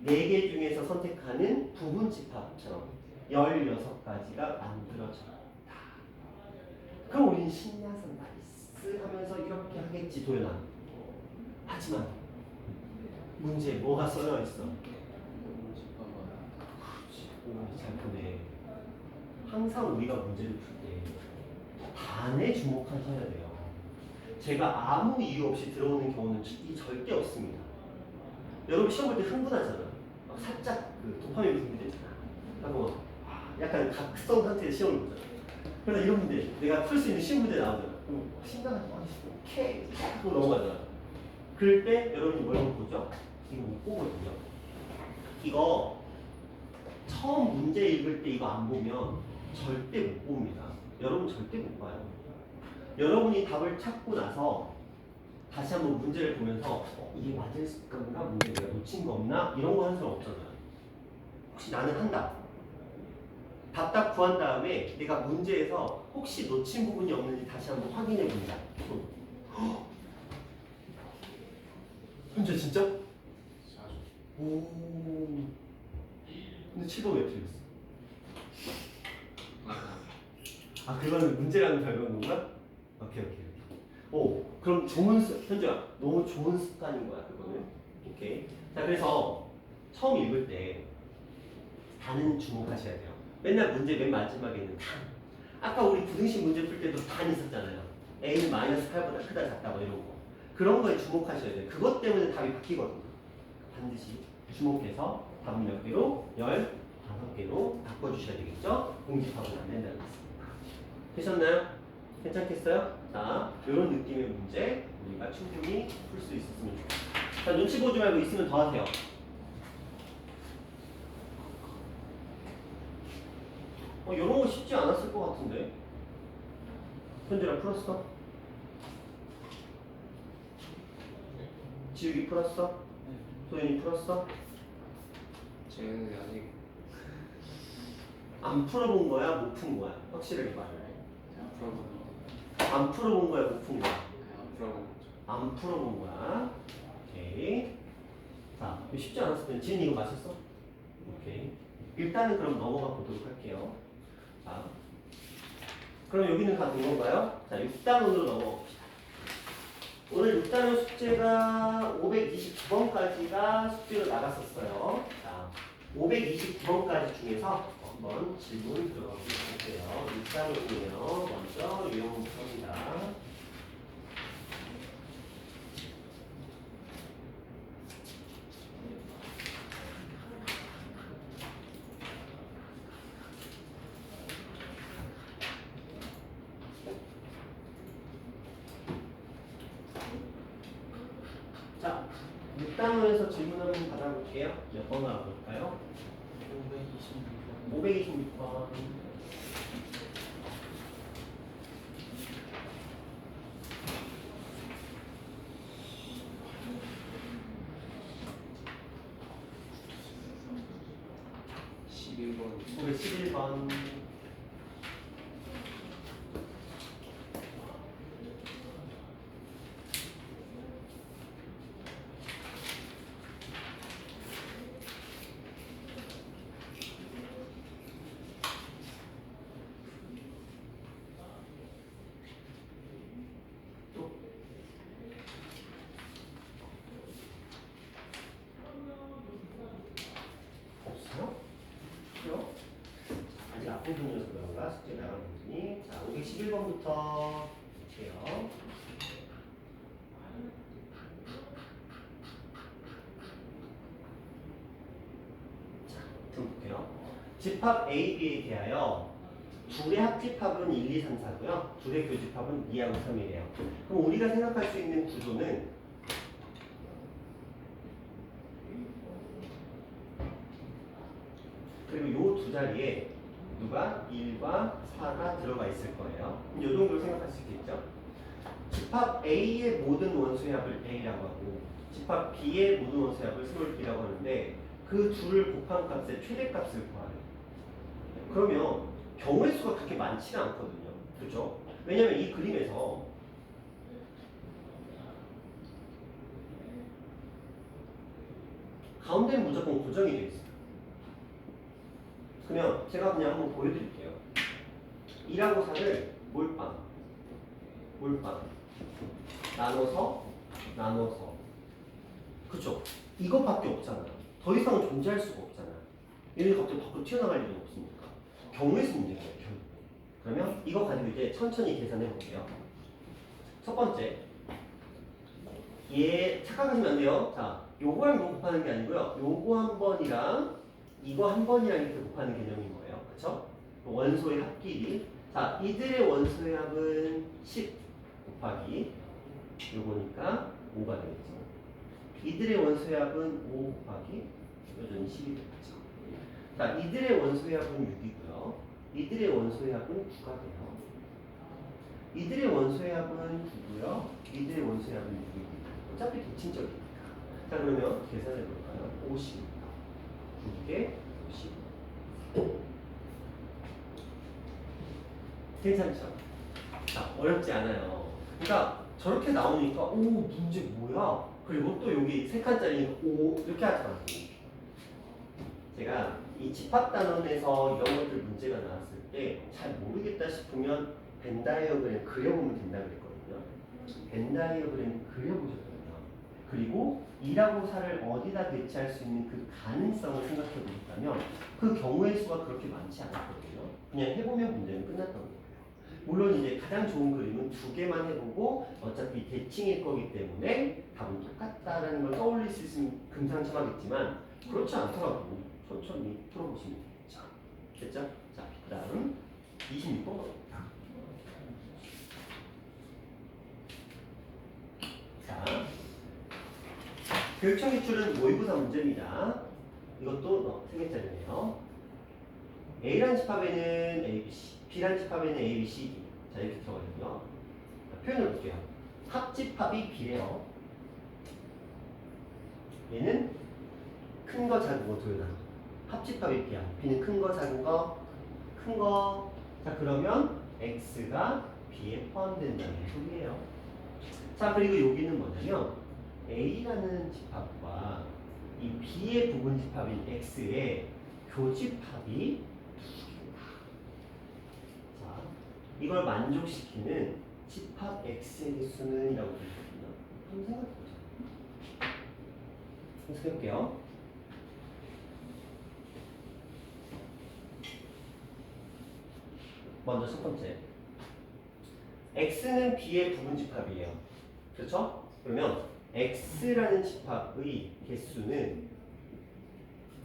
4개 중에서 선택하는 부분 집합처럼 16가지가 만들어졌다. 그럼 우린 신나서 나이스 하면서 이렇게 하겠지, 도연아. 하지만 문제에 뭐가 써져 있어? 오, 잘 보네. 항상 우리가 문제를 풀 때 단에 주목하셔야 돼요. 제가 아무 이유 없이 들어오는 경우는 절대 없습니다. 여러분 시험 볼 때 흥분하잖아. 막 살짝 그 도파민 분비되잖아. 하고 약간 각성 상태에서 시험을 보잖아. 그러다 이런 문제, 내가 풀 수 있는 쉬운 문제 나오잖아. 그럼 심각한 거 오케이 하고 넘어가잖아. 그럴 때 여러분이 뭘 보죠? 이거 못 보거든요. 이거 처음 문제 읽을 때 이거 안 보면 절대 못 봅니다. 여러분 절대 못 봐요. 여러분이 답을 찾고 나서 다시 한번 문제를 보면서 이게 맞을 건가? 문제 내가 놓친 거 없나? 이런 거 하는 사람 없잖아요. 혹시 나는 한다. 답 딱 구한 다음에 내가 문제에서 혹시 놓친 부분이 없는지 다시 한번 확인해 봅니다. 현재 진짜? 오. 근데 7번 왜 틀렸어? 아, 그거는 문제라는 결과인 건가? 오케이. 오, 그럼 현주야, 너무 좋은 습관인 거야, 그거는. 오케이. 자, 그래서 처음 읽을 때 단은 주목하셔야 돼요. 맨날 문제 맨 마지막에는 단. 아까 우리 부등식 문제 풀 때도 단 있었잖아요. A는 마이너스 8보다 크다 작다 뭐 이런 거. 그런 거에 주목하셔야 돼요. 그것 때문에 답이 바뀌거든요. 반드시 주목해서 답 몇 개로? 15개로 바꿔주셔야 되겠죠? 공집하고는 안 된다는 말씀입니다. 되셨나요? 괜찮겠어요? 자, 이런 느낌의 문제 우리가 충분히 풀 수 있었으면 좋겠습니다. 자, 눈치 보지 말고 있으면 더 하세요. 이런 거 쉽지 않았을 것 같은데. 현재랑 풀었어? 지우기 풀었어? 소연이 풀었어?
쟤는 아직
안 풀어본 거야? 못 푼 거야? 확실하게 말해.
앞으로
안 풀어본 거야? 못 푼 거야?
앞으로
안 풀어본 거야. 오케이. 자, 이거 쉽지 않았을 때 지은이 이거 맞췄어? 오케이. 일단은 그럼 넘어가 보도록 할게요. 자, 그럼 여기는 다 된 건가요? 자, 6단원으로 넘어가 봅시다. 오늘 6단원 숙제가 529번까지가 숙제로 나갔었어요. 자, 529번까지 중에서 한번 질문 들어가 볼게요. 6단원이에요. 먼저 유형부터 합니다. 자, 6단원에서 질문 한번 받아볼게요. 몇 번 알아볼까요? 526번. 우리 11번. 공통 연습 그런가 숙제 나간 부분이 자 511번부터 볼게요. 자, 좀 볼게요. 집합 A, B에 대하여 둘의 합집합은 1, 2, 3, 4고요. 둘의 교집합은 2하고 3이래요. 그럼 우리가 생각할 수 있는 구조는 그리고 요 두 자리에 누가 1과 4가 들어가 있을 거예요. 이 정도로 생각할 수 있겠죠? 집합 A의 모든 원소의 합을 A라고 하고 집합 B의 모든 원소의 합을 스몰 B라고 하는데 그 둘을 곱한 값의 최대값을 구하래요. 그러면 경우의 수가 그렇게 많지는 않거든요. 그렇죠? 왜냐면 이 그림에서 가운데는 무조건 고정이 되어 있어요. 그러면 제가 그냥 한번 보여드릴게요. 2하고 4를 몰빵 나눠서 그쵸? 이것밖에 없잖아. 더 이상 존재할 수가 없잖아. 얘네가 갑자기 밖으로 튀어나갈 일은 없으니까 경우의 수 문제예요. 결국. 그러면 이거 가지고 이제 천천히 계산해 볼게요. 첫 번째 얘 착각하시면 안 돼요. 자, 요거랑 요거 곱하는 게 아니고요. 요거 한 번이랑 이거 한 번이랑 이렇게 곱하는 개념인 거예요. 그쵸? 원소의 합끼리. 자, 이들의 원소의 합은 10 곱하기 요거니까 5가 되겠죠. 이들의 원소의 합은 5 곱하기 여전히 10이 되겠죠. 자, 이들의 원소의 합은 6이고요. 이들의 원소의 합은 9가 돼요. 이들의 원소의 합은 9고요. 이들의 원소의 합은 6이고 어차피 대칭적이니까. 자, 그러면 계산해 볼까요? 50 9개 50 괜찮죠? 자, 어렵지 않아요. 그러니까 저렇게 나오니까 오 문제 뭐야? 그리고 또 여기 세 칸짜리니까 오 이렇게 하지 말고 제가 이 집합단원에서 이런 것들 문제가 나왔을 때 잘 모르겠다 싶으면 벤 다이어그램 그려보면 된다 그랬거든요. 벤 다이어그램 그려보셨거든요. 그리고 2라고 4를 어디다 배치할 수 있는 그 가능성을 생각해 보니까요. 그 경우의 수가 그렇게 많지 않았거든요. 그냥 해보면 문제는 끝났던 거예요. 물론 이제 가장 좋은 그림은 두 개만 해보고 어차피 대칭일 거기 때문에 답은 똑같다라는 걸 떠올릴 수 있으면 금상첨화겠지만 그렇지 않더라도 천천히 풀어보시면 되겠죠. 됐죠? 자, 그 다음 26번 갑니다. 자, 교육청 기출은 모의고사 문제입니다. 이것도 3개짜리네요. A라는 집합에는 A, B, C, B라는 집합에는 A, B, C, D. 자, 이렇게 들어가거든요. 표현을 볼게요. 합집합이 B래요. 얘는 큰 거, 작은 거 둘 다. 합집합이 B야. B는 큰 거, 작은 거, 큰 거. 자, 그러면 X가 B에 포함된다는 소리예요. 자, 그리고 여기는 뭐냐면 A라는 집합과 이 B의 부분 집합인 X의 교집합이 자, 이걸 만족시키는 집합 X의 개수는 이라고 되거든요. 한번 생각해보자. 해볼게요. 먼저 첫 번째. X는 B의 부분 집합이에요. 그렇죠? 그러면 X라는 집합의 개수는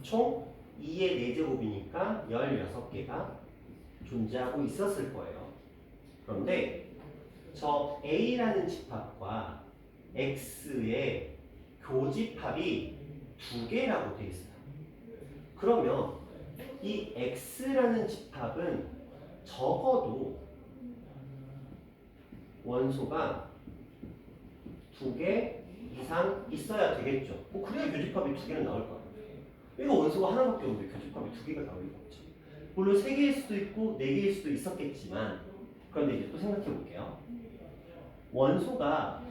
총 2의 4제곱이니까 16개가 존재하고 있었을 거예요. 그런데 저 A라는 집합과 X의 교집합이 2개라고 되어 있어요. 그러면 이 X라는 집합은 적어도 원소가 2개 이상 있어야 되겠죠. 그래야 교집합이 2개는 나올 거예요. 이거 원소가 하나밖에 없는데 교집합이 2개가 나올 리가 없죠. 물론 3개일 수도 있고 4개일 수도 있었겠지만 그런데 이제 또 생각해 볼게요. 원소가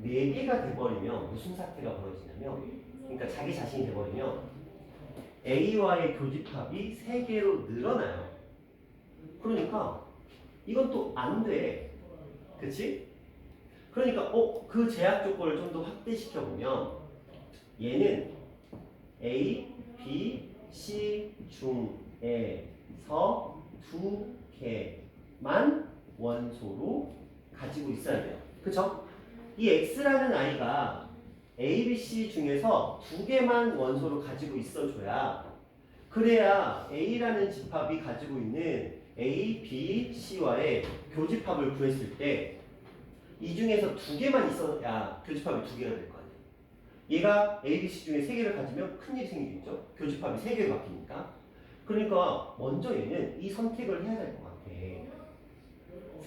4개가 돼버리면 무슨 사태가 벌어지냐면 그러니까 자기 자신이 돼버리면 A와의 교집합이 3개로 늘어나요. 그러니까 이건 또 안 돼. 그치? 그러니까 그 제약 조건을 좀 더 확대시켜 보면 얘는 A, B, C 중에서 두 개만 원소로 가지고 있어야 돼요. 그쵸? 이 X라는 아이가 A, B, C 중에서 두 개만 원소로 가지고 있어줘야 그래야 A라는 집합이 가지고 있는 A, B, C와의 교집합을 구했을 때 이 중에서 두 개만 있어야 교집합이 두 개가 될 거 아니에요. 얘가 A, B, C 중에 세 개를 가지면 큰일이 생기겠죠? 교집합이 세 개로 바뀌니까. 그러니까 먼저 얘는 이 선택을 해야 될 것 같아.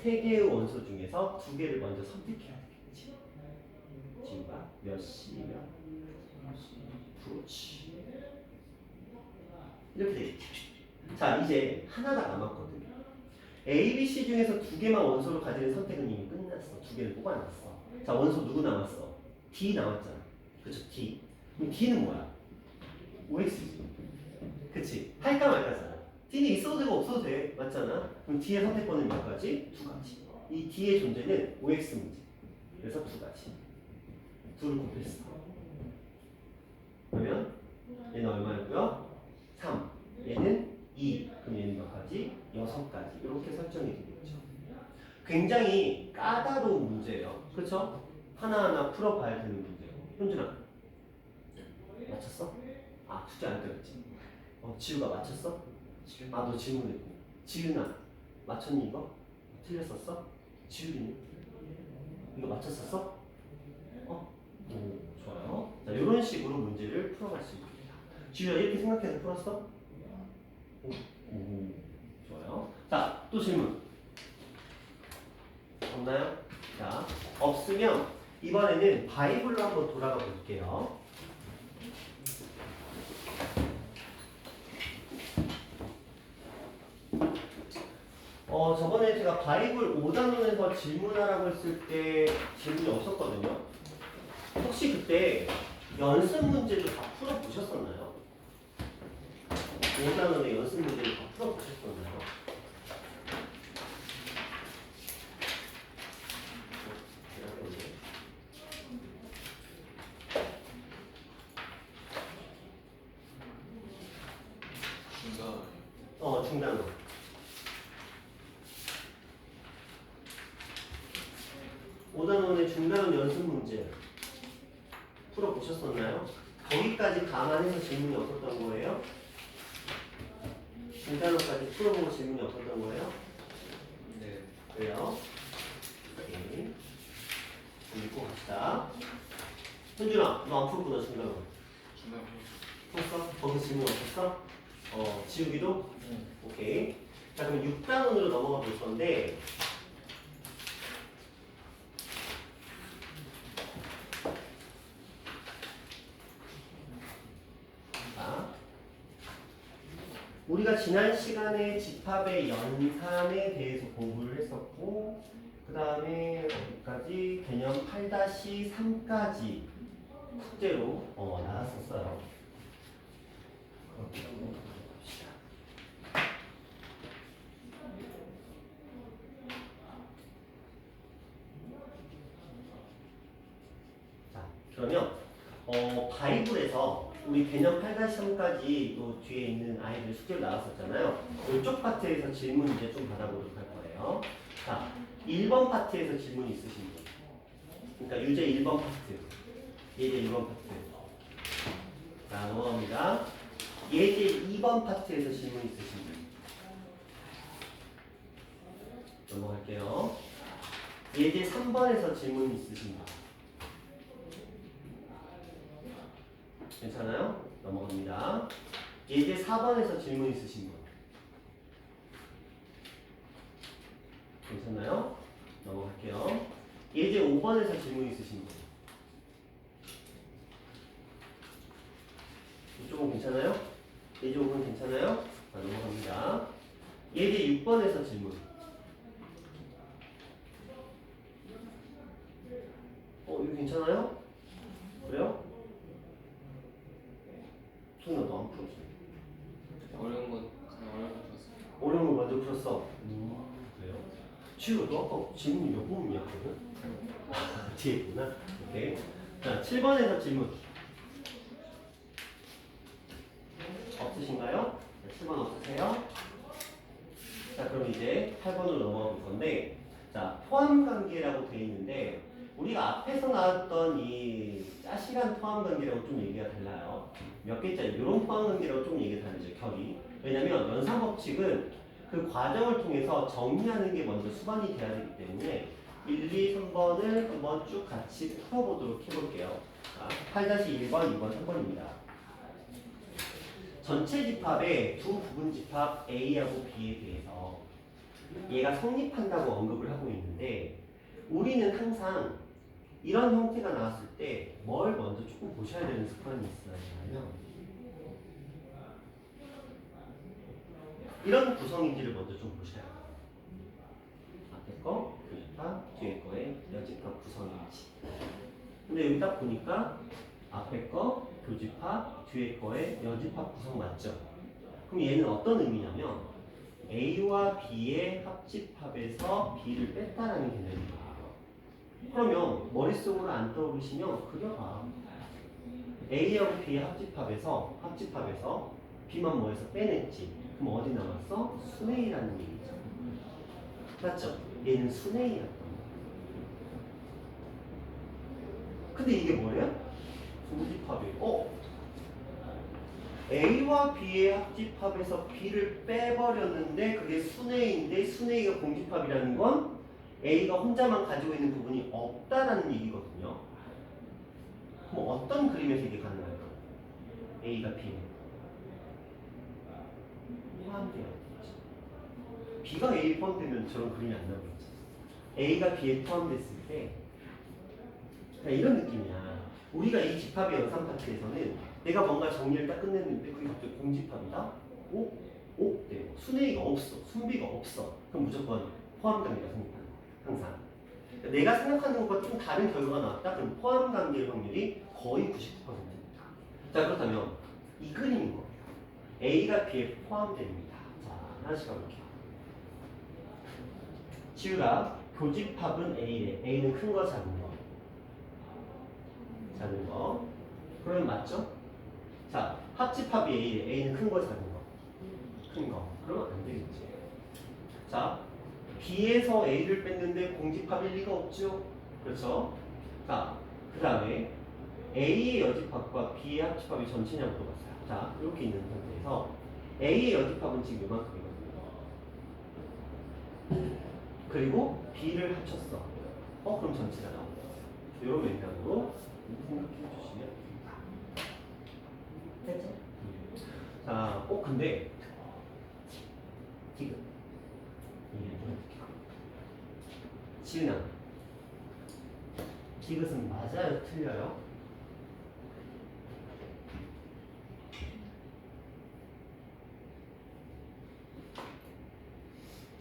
세 개의 원소 중에서 두 개를 먼저 선택해야 되겠지. 지우가 몇 C면 그렇지. 이렇게 되겠지. 자, 이제 하나가 남았거든. A, B, C 중에서 두 개만 원소로 가지는 선택은 이미 끝났어. 두 개를 뽑아놨어. 자, 원소 누구 남았어? D 남았잖아. 그쵸? D. 그럼 D는 뭐야? OX지. 그치? 할까 말까잖아. D는 있어도 되고 없어도 돼. 맞잖아? 그럼 D의 선택권은 몇 가지? 두 가지. 이 D의 존재는 OX 문제. 그래서 두 가지. 둘을 곱했어. 그러면 얘는 얼마였고요? 3. 얘는 2. 그럼 얘는 몇 가지? 6가지. 이렇게 설정이 되겠죠. 굉장히 까다로운 문제예요. 그렇죠? 하나하나 풀어봐야 되는 문제예요. 현준아, 맞췄어? 아, 숙제 안 했지. 지우가 맞췄어? 아, 너 질문했고. 지은아, 맞췄니 이거? 틀렸었어? 지우리는? 이거 맞췄었어? 오, 좋아요. 자, 이런 식으로 문제를 풀어갈 수 있습니다. 지우야, 이렇게 생각해서 풀었어? 오, 좋아요. 자, 또 질문. 없나요? 자, 없으면 이번에는 바이블로 한번 돌아가 볼게요. 저번에 제가 바이블 5단원에서 질문하라고 했을 때 질문이 없었거든요. 혹시 그때 연습 문제도 다 풀어보셨었나요? 5단원의 연습 문제를 다 풀어보셨었나요? 중단어. 5단원의 중단원 연습 문제 풀어보셨었나요? 거기까지 감안해서 질문이 없었던 거예요? 중단원까지 풀어보고 질문이 없었던 거예요?
네.
그래요? 오케이. 읽고 갑시다. 현준아, 너 안 풀었구나, 중단원. 풀었어? 거기 질문 없었어? 지우기도? 오케이. 자, 그럼 6단원으로 넘어가 볼 건데, 자, 우리가 지난 시간에 집합의 연산에 대해서 공부를 했었고, 그 다음에 어디까지? 개념 8-3까지 숙제로 나갔었어요. 그렇게 한번 봅시다. 자, 그러면 바이블에서 우리 개념 8-3까지 또 뒤에 있는 아이들 숙제로 나왔었잖아요. 이쪽 파트에서 질문 이제 좀 받아보도록 할 거예요. 자, 1번 파트에서 질문 있으신 분. 그러니까 유제 1번 파트, 예제 1번 파트. 자, 넘어갑니다. 예제 2번 파트에서 질문 있으신 분. 넘어갈게요. 예제 3번에서 질문 있으신 분. 괜찮아요? 넘어갑니다. 예제 4번에서 질문 있으신 분. 괜찮아요? 넘어갈게요. 예제 5번에서 질문 있으신 분. 이쪽은 괜찮아요? 예제 5번 괜찮아요? 자, 넘어갑니다. 예제 6번에서 질문. 이거 괜찮아요? 그래요? 손이 너무 안 풀었어.
어려운 거 가장 어려운 거 줬어요.
어려운 거 먼저 풀었어. 그래요? 지우, 너 아까 질문이 몇 번이었거든? 뒤에 있구나. 오케이. 자, 7번에서 질문. 없으신가요? 자, 7번 없으세요? 자, 그럼 이제 8번으로 넘어가 볼 건데, 자, 포함 관계라고 되어 있는데, 우리가 앞에서 나왔던 이 짜실한 포함 관계라고 좀 얘기가 달라요. 몇 개짜리, 이런 포함 관계라고 좀 얘기가 다르죠, 결이. 왜냐면 연산 법칙은 그 과정을 통해서 정리하는 게 먼저 수반이 돼야 되기 때문에 1, 2, 3번을 한번 쭉 같이 풀어보도록 해볼게요. 8-1번, 2번, 3번입니다. 전체 집합의 두 부분 집합 A하고 B에 대해서 얘가 성립한다고 언급을 하고 있는데 우리는 항상 이런 형태가 나왔을 때 뭘 먼저 조금 보셔야 되는 습관이 있어요. 이런 구성인지를 먼저 좀 보셔야 돼요. 앞에 거, 교집합, 뒤에 거의 여집합 구성인지. 근데 여기 딱 보니까 앞에 거, 교집합, 뒤에 거의 여집합 구성 맞죠? 그럼 얘는 어떤 의미냐면 A와 B의 합집합에서 B를 뺐다라는 개념이에요. 그러면 머릿속으로 안 떠오르시면 그려봐. A하고 B의 합집합에서 B만 뭐해서 빼냈지. 그럼 어디 남았어? 순회이라는 얘기죠. 맞죠? 얘는 순회이였던 거야. 근데 이게 뭐예요? 공집합이에요. A와 B의 합집합에서 B를 빼버렸는데 그게 순회인데 순회이가 공집합이라는 건 A가 혼자만 가지고 있는 부분이 없다라는 얘기거든요. 그럼 어떤 그림에서 이게 가능할까? A가 B에 포함되어 있겠지. B가 A에 포함되면 저런 그림이 안 나오겠지. A가 B에 포함됐을 때 그러니까 이런 느낌이야. 우리가 이 집합의 연산 파트에서는 내가 뭔가 정리를 딱 끝냈는데 그게 갑자기 공집합이다? 네. 순회이가 없어. 순비가 없어. 그럼 무조건 포함 관계가 성립하는 거야. 항상. 그러니까 내가 생각하는 것과 좀 다른 결과가 나왔다? 그럼 포함 관계의 확률이 거의 99%입니다. 자, 그렇다면 이 그림인 거예요. A가 B에 포함됩니다. 자, 하나씩 가볼게요. 지우라, 교집합은 A래. A는 큰 거, 작은 거. 작은 거. 그러면 맞죠? 자, 합집합이 A래. A는 큰 거, 작은 거. 큰 거. 그러면 안 되겠지. 자, B에서 A를 뺐는데 공집합일 리가 없죠? 그렇죠? 자, 그 다음에 A의 여집합과 B의 합집합이 전체냐고 물어봤어요. 자, 이렇게 있는 상태에서 A의 여집합은 지금 이만큼이거든요. 그리고 B를 합쳤어. 그럼 전체가 나옵니다. 이런 맥락으로 생각해 주시면 됩니다. 됐죠? 자, 근데 지금 이게 좀 어떻게 지은아, 이것은 맞아요? 틀려요?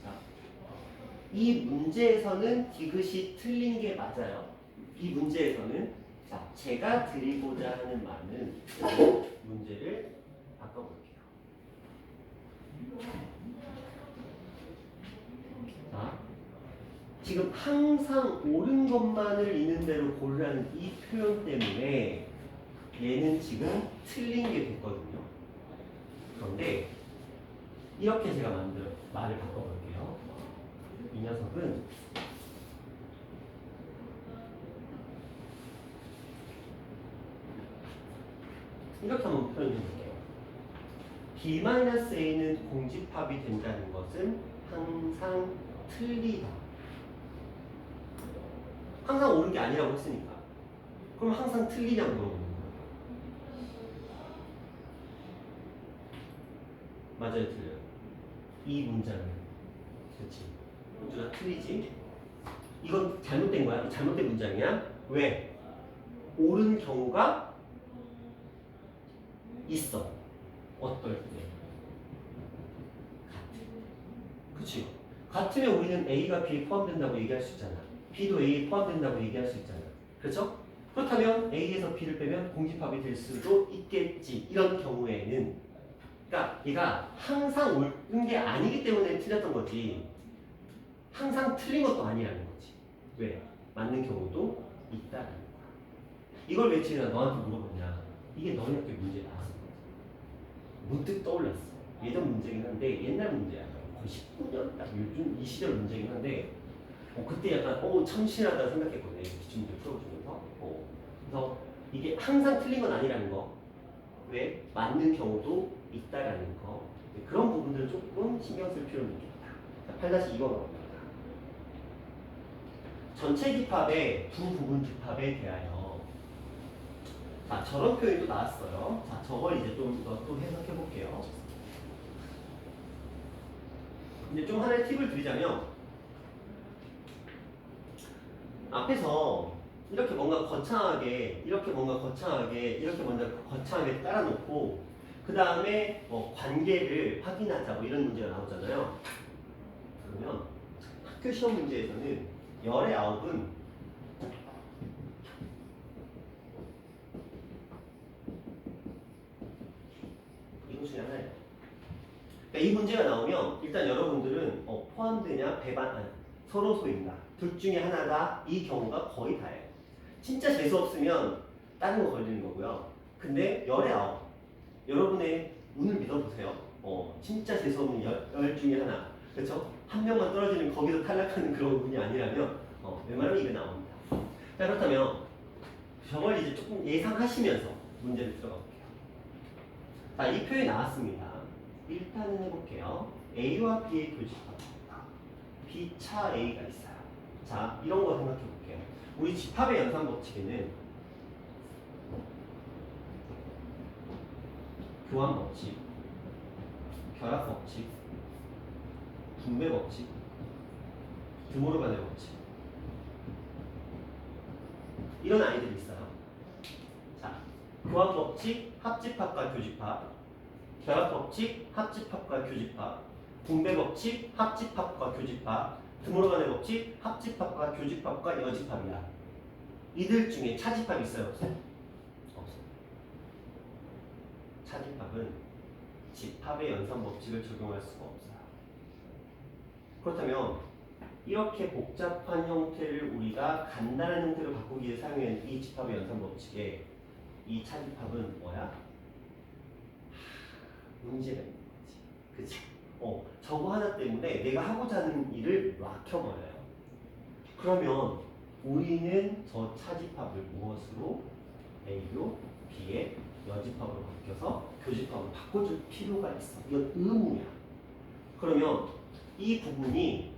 자, 이 문제에서는 디귿이 틀린 게 맞아요. 이 문제에서는 자, 제가 드리고자 하는 말은 문제를 바꿔볼게요. 자, 지금 항상 옳은 것만을 있는 대로 고르라는 이 표현 때문에 얘는 지금 틀린 게 됐거든요. 그런데 이렇게 제가 말을 바꿔볼게요. 이 녀석은 이렇게 한번 표현해 볼게요. B-A는 공집합이 된다는 것은 항상 틀리다. 항상 옳은 게 아니라고 했으니까. 그럼 항상 틀리냐고 물어보는 거예요. 맞아요, 틀려요. 이 문장은. 그렇지. 문제가 틀리지. 이건 잘못된 거야. 잘못된 문장이야. 왜? 옳은 경우가 있어. 어떨 때? 그치? 같으면 우리는 A가 B에 포함된다고 얘기할 수 있잖아. B도 A에 포함된다고 얘기할 수 있잖아. 그렇죠? 그렇다면 A에서 B를 빼면 공집합이 될 수도 있겠지. 이런 경우에는 그러니까 얘가 항상 옳은 게 아니기 때문에 틀렸던 거지 항상 틀린 것도 아니라는 거지. 왜? 맞는 경우도 있다는 거야. 이걸 왜 지금 너한테 물어보냐. 이게 너네한테 문제 나왔을 거야. 문득 떠올랐어. 예전 문제긴 한데 옛날 문제야. 거의 19년 딱 요즘 이 시절 문제긴 한데 그때 약간 참신하다 생각했거든. 기출문제 풀어주면서. 그래서 이게 항상 틀린 건 아니라는 거. 왜? 맞는 경우도 있다라는 거. 그런 부분들을 조금 신경 쓸 필요는 있겠다. 자, 8-2번 가봅니다. 전체 집합의 두 부분 집합에 대하여 자, 저런 표현이 또 나왔어요. 자, 저걸 이제 좀 더 또 해석해 볼게요. 근데 좀 하나의 팁을 드리자면 앞에서 이렇게 뭔가 거창하게 깔아놓고 그 다음에 관계를 확인하자 뭐 이런 문제가 나오잖아요. 그러면 학교 시험 문제에서는 열의 아홉은 이거 중에 하나예요. 그러니까 이 문제가 나오면 일단 여러분들은 포함되냐 배반 아니 서로 소인가 둘 중에 하나다 이 경우가 거의 다예요. 진짜 재수 없으면 다른 거 걸리는 거고요. 근데 열의 아홉 여러분의 운을 믿어보세요. 진짜 재수 없는 열 중에 하나 그렇죠? 한 명만 떨어지는 거기서 탈락하는 그런 운이 아니라면 웬만하면 이게 나옵니다. 자 그렇다면 저걸 이제 조금 예상하시면서 문제를 들어가 볼게요. 자 이 표현이 나왔습니다. 일단은 해볼게요. A와 B의 교집합 B차 A가 있어요. 자 이런 거 생각해 볼게요. 우리 집합의 연산 법칙에는 교환 법칙, 결합 법칙, 분배 법칙, 드모르간의 법칙 이런 아이들이 있어요. 자 교환 법칙, 합집합과 교집합, 결합 법칙, 합집합과 교집합, 분배 법칙, 합집합과 교집합, 드모르간의 법칙, 합집합과 교집합과 여집합이야. 이들 중에 차집합이 있어요, 없어요? 없어요. 차집합은 집합의 연산 법칙을 적용할 수가 없어요. 그렇다면 이렇게 복잡한 형태를 우리가 간단한 형태로 바꾸기 위해 사용한 이 집합의 연산 법칙에 이 차집합은 뭐야? 문제가 있는 거지. 그치? 저거 하나 때문에 내가 하고자 하는 일을 막혀버려요. 그러면 우리는 저 차집합을 무엇으로? A로 B의 여집합으로 바뀌어서 교집합으로 바꿔줄 필요가 있어. 이건 의무야. 그러면 이 부분이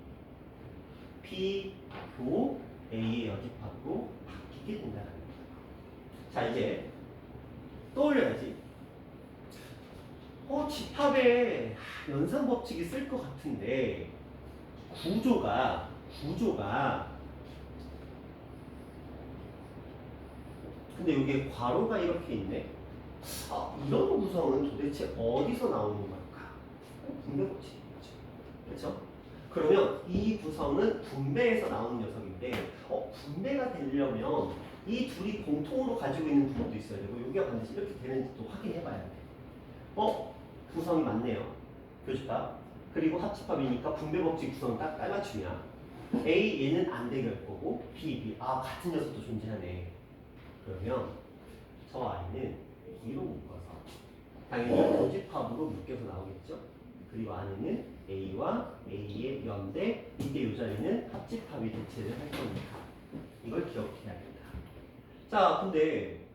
B로 A의 여집합으로 바뀌게 된다는 거야. 자 이제 떠올려야지. 집합에 연산 법칙이 쓸 것 같은데 구조가 근데 여기에 괄호가 이렇게 있네. 이런 구성은 도대체 어디서 나오는 걸까? 분배 법칙이죠. 그렇죠? 그러면 이 구성은 분배에서 나오는 녀석인데 분배가 되려면 이 둘이 공통으로 가지고 있는 부분도 있어야 되고 여기가 반드시 이렇게 되는지 또 확인해 봐야 돼. 구성이 맞네요. 교집합. 그리고 합집합이니까 분배 법칙 구성 딱 깔맞춤이야. A 얘는 안 되길 거고 B 같은 녀석도 존재하네. 그러면 저 아이는 B로 묶어서 당연히 교집합으로 묶여서 나오겠죠. 그리고 안에는 A와 A의 연대 이게 이 자리는 합집합이 대체를 할 겁니다. 이걸 기억해야 된다. 자 근데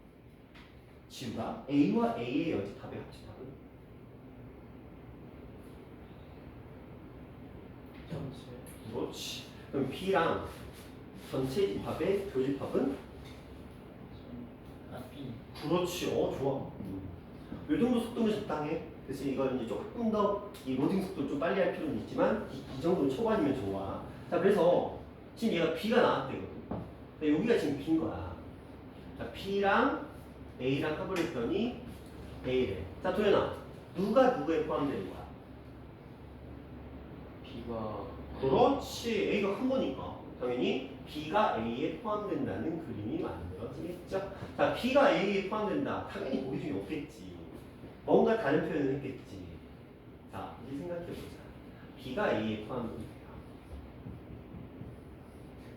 지우가 A와 A의 여집합의 합집합은 그렇지. 그럼 B랑 전체 집합의 교집합은?
B.
그렇지. 좋아. 이 정도 속도면 적당해. 그래서 이걸 이제 조금 더 이 로딩 속도를 좀 빨리 할 필요는 있지만 이 정도는 초반이면 좋아. 자 그래서 지금 얘가 B가 나왔대거든. 근데 여기가 지금 B인 거야. 자 B랑 A랑 합을 했더니 A래. 자 도현아 누가 누구에 포함되는 거야?
B가
그렇지. A가 큰 거니까 당연히 B가 A에 포함된다는 그림이 만들어지겠죠. 자 B가 A에 포함된다. 당연히 보기 중에 없겠지. 뭔가 다른 표현을 했겠지. 자 이제 생각해보자. B가 A에 포함됩니다.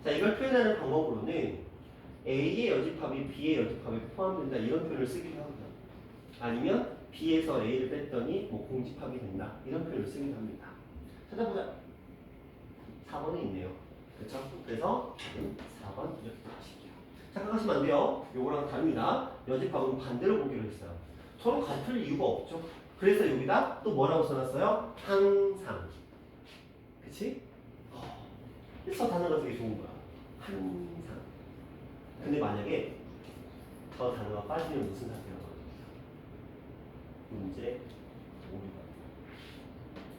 자 이걸 표현하는 방법으로는 A의 여집합이 B의 여집합에 포함된다 이런 표현을 쓰기도 하고요. 아니면 B에서 A를 뺐더니 뭐 공집합이 된다. 이런 표현을 쓰기도 합니다. 찾아보자. 4번에 있네요. 그렇죠? 그래서 4번 이렇게 하실게요. 착각하시면 안 돼요. 요거랑 다릅니다. 여집합은 반대로 보기로 했어요. 서로 같을 이유가 없죠. 그래서 여기다 또 뭐라고 써놨어요? 항상. 그치? 그래서 단어가 되게 좋은 거야. 항상. 근데 만약에 저 단어가 빠지면 무슨 사태가 벌어집니까? 문제 오류가.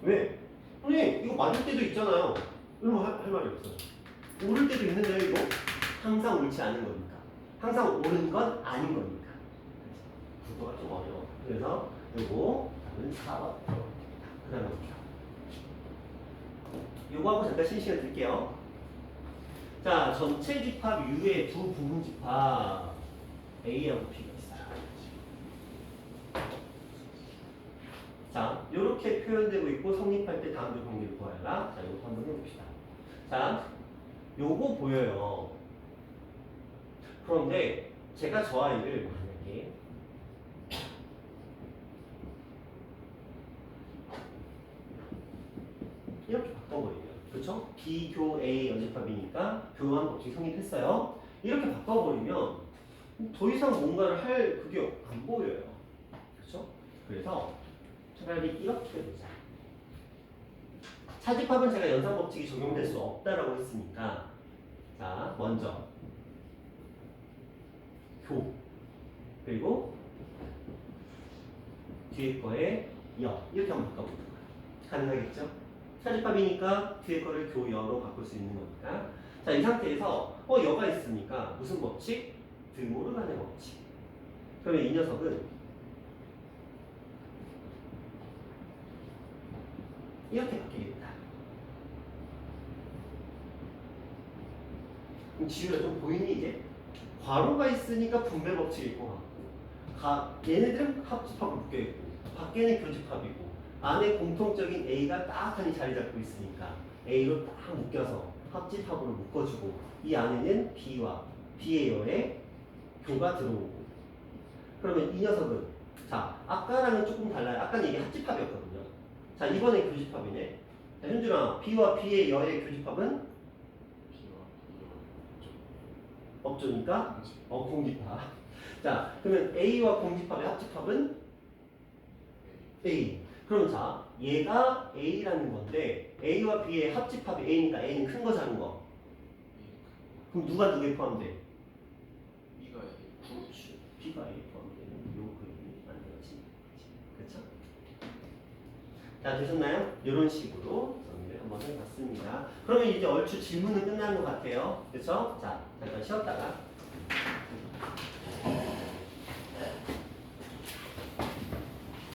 왜? 아니 이거 맞을 때도 있잖아요. 이거 할 말이 없어요. 오를 때도 있는데요. 이거 항상 옳지 않은 겁니까? 항상 옳은 건 아닌 겁니까? 구도가 좀 어려워. 그래서 요거 답은 4번. 그 다음에 볼게요. 요거 하고 잠깐 쉬는 시간 드릴게요. 자, 전체 집합 U의 두 부분 집합 A하고 B가 있어요. 자, 요렇게 표현되고 있고 성립할 때 다음 주 관계를 구하라. 자, 요거 한번 해봅시다. 자, 요거 보여요. 그런데 제가 저 아이를 만약에 이렇게 바꿔버리면, 그렇죠? B교 A 여집합이니까 교환 법칙 성립했어요. 이렇게 바꿔버리면 더 이상 뭔가를 할 그게 안 보여요. 그렇죠? 그래서 차라리 이렇게 되자. 차집합은 제가 연산 법칙이 적용될 수 없다라고 했으니까, 자 먼저 교 그리고 뒤에 거에 여 이렇게 한번 바꿔보는 거예요. 가능하겠죠? 차집합이니까 뒤에 거를 교여로 바꿀 수 있는 거니까. 자, 이 상태에서 여가 있으니까 무슨 법칙? 드모르간의 법칙. 그러면 이 녀석은 이렇게 바뀌겠다. 그럼 지우야 좀 보이니 이제? 괄호가 있으니까 분배 법칙일 것 같고, 얘네들은 합집합을 묶여있고, 밖에는 교집합이고, 안에 공통적인 A가 딱하니 자리 잡고 있으니까 A로 딱 묶여서 합집합으로 묶어주고, 이 안에는 B와 B의 열에 교가 들어오고. 그러면 이 녀석은, 자 아까랑은 조금 달라요. 아까는 이게 합집합이었거든요. 자 이번엔 교집합이네. 자, 현준아, B와 B의 열의 교집합은 업조니까 공집합. 자 그러면 A와 공집합의 합집합은 A. 그럼 자 얘가 A라는 건데 A와 B의 합집합이 A니까 A는 큰 거 작은 거. 그럼 누가 누구에 포함돼?
B가
그렇지. B가 A에 포함되는 요 그림이 만들어진 거지. 그렇죠? 자 되셨나요? 이런 식으로 정리를 한번 해봤습니다. 그러면 이제 얼추 질문은 끝난 것 같아요. 그렇죠? 자 잠깐 쉬었다가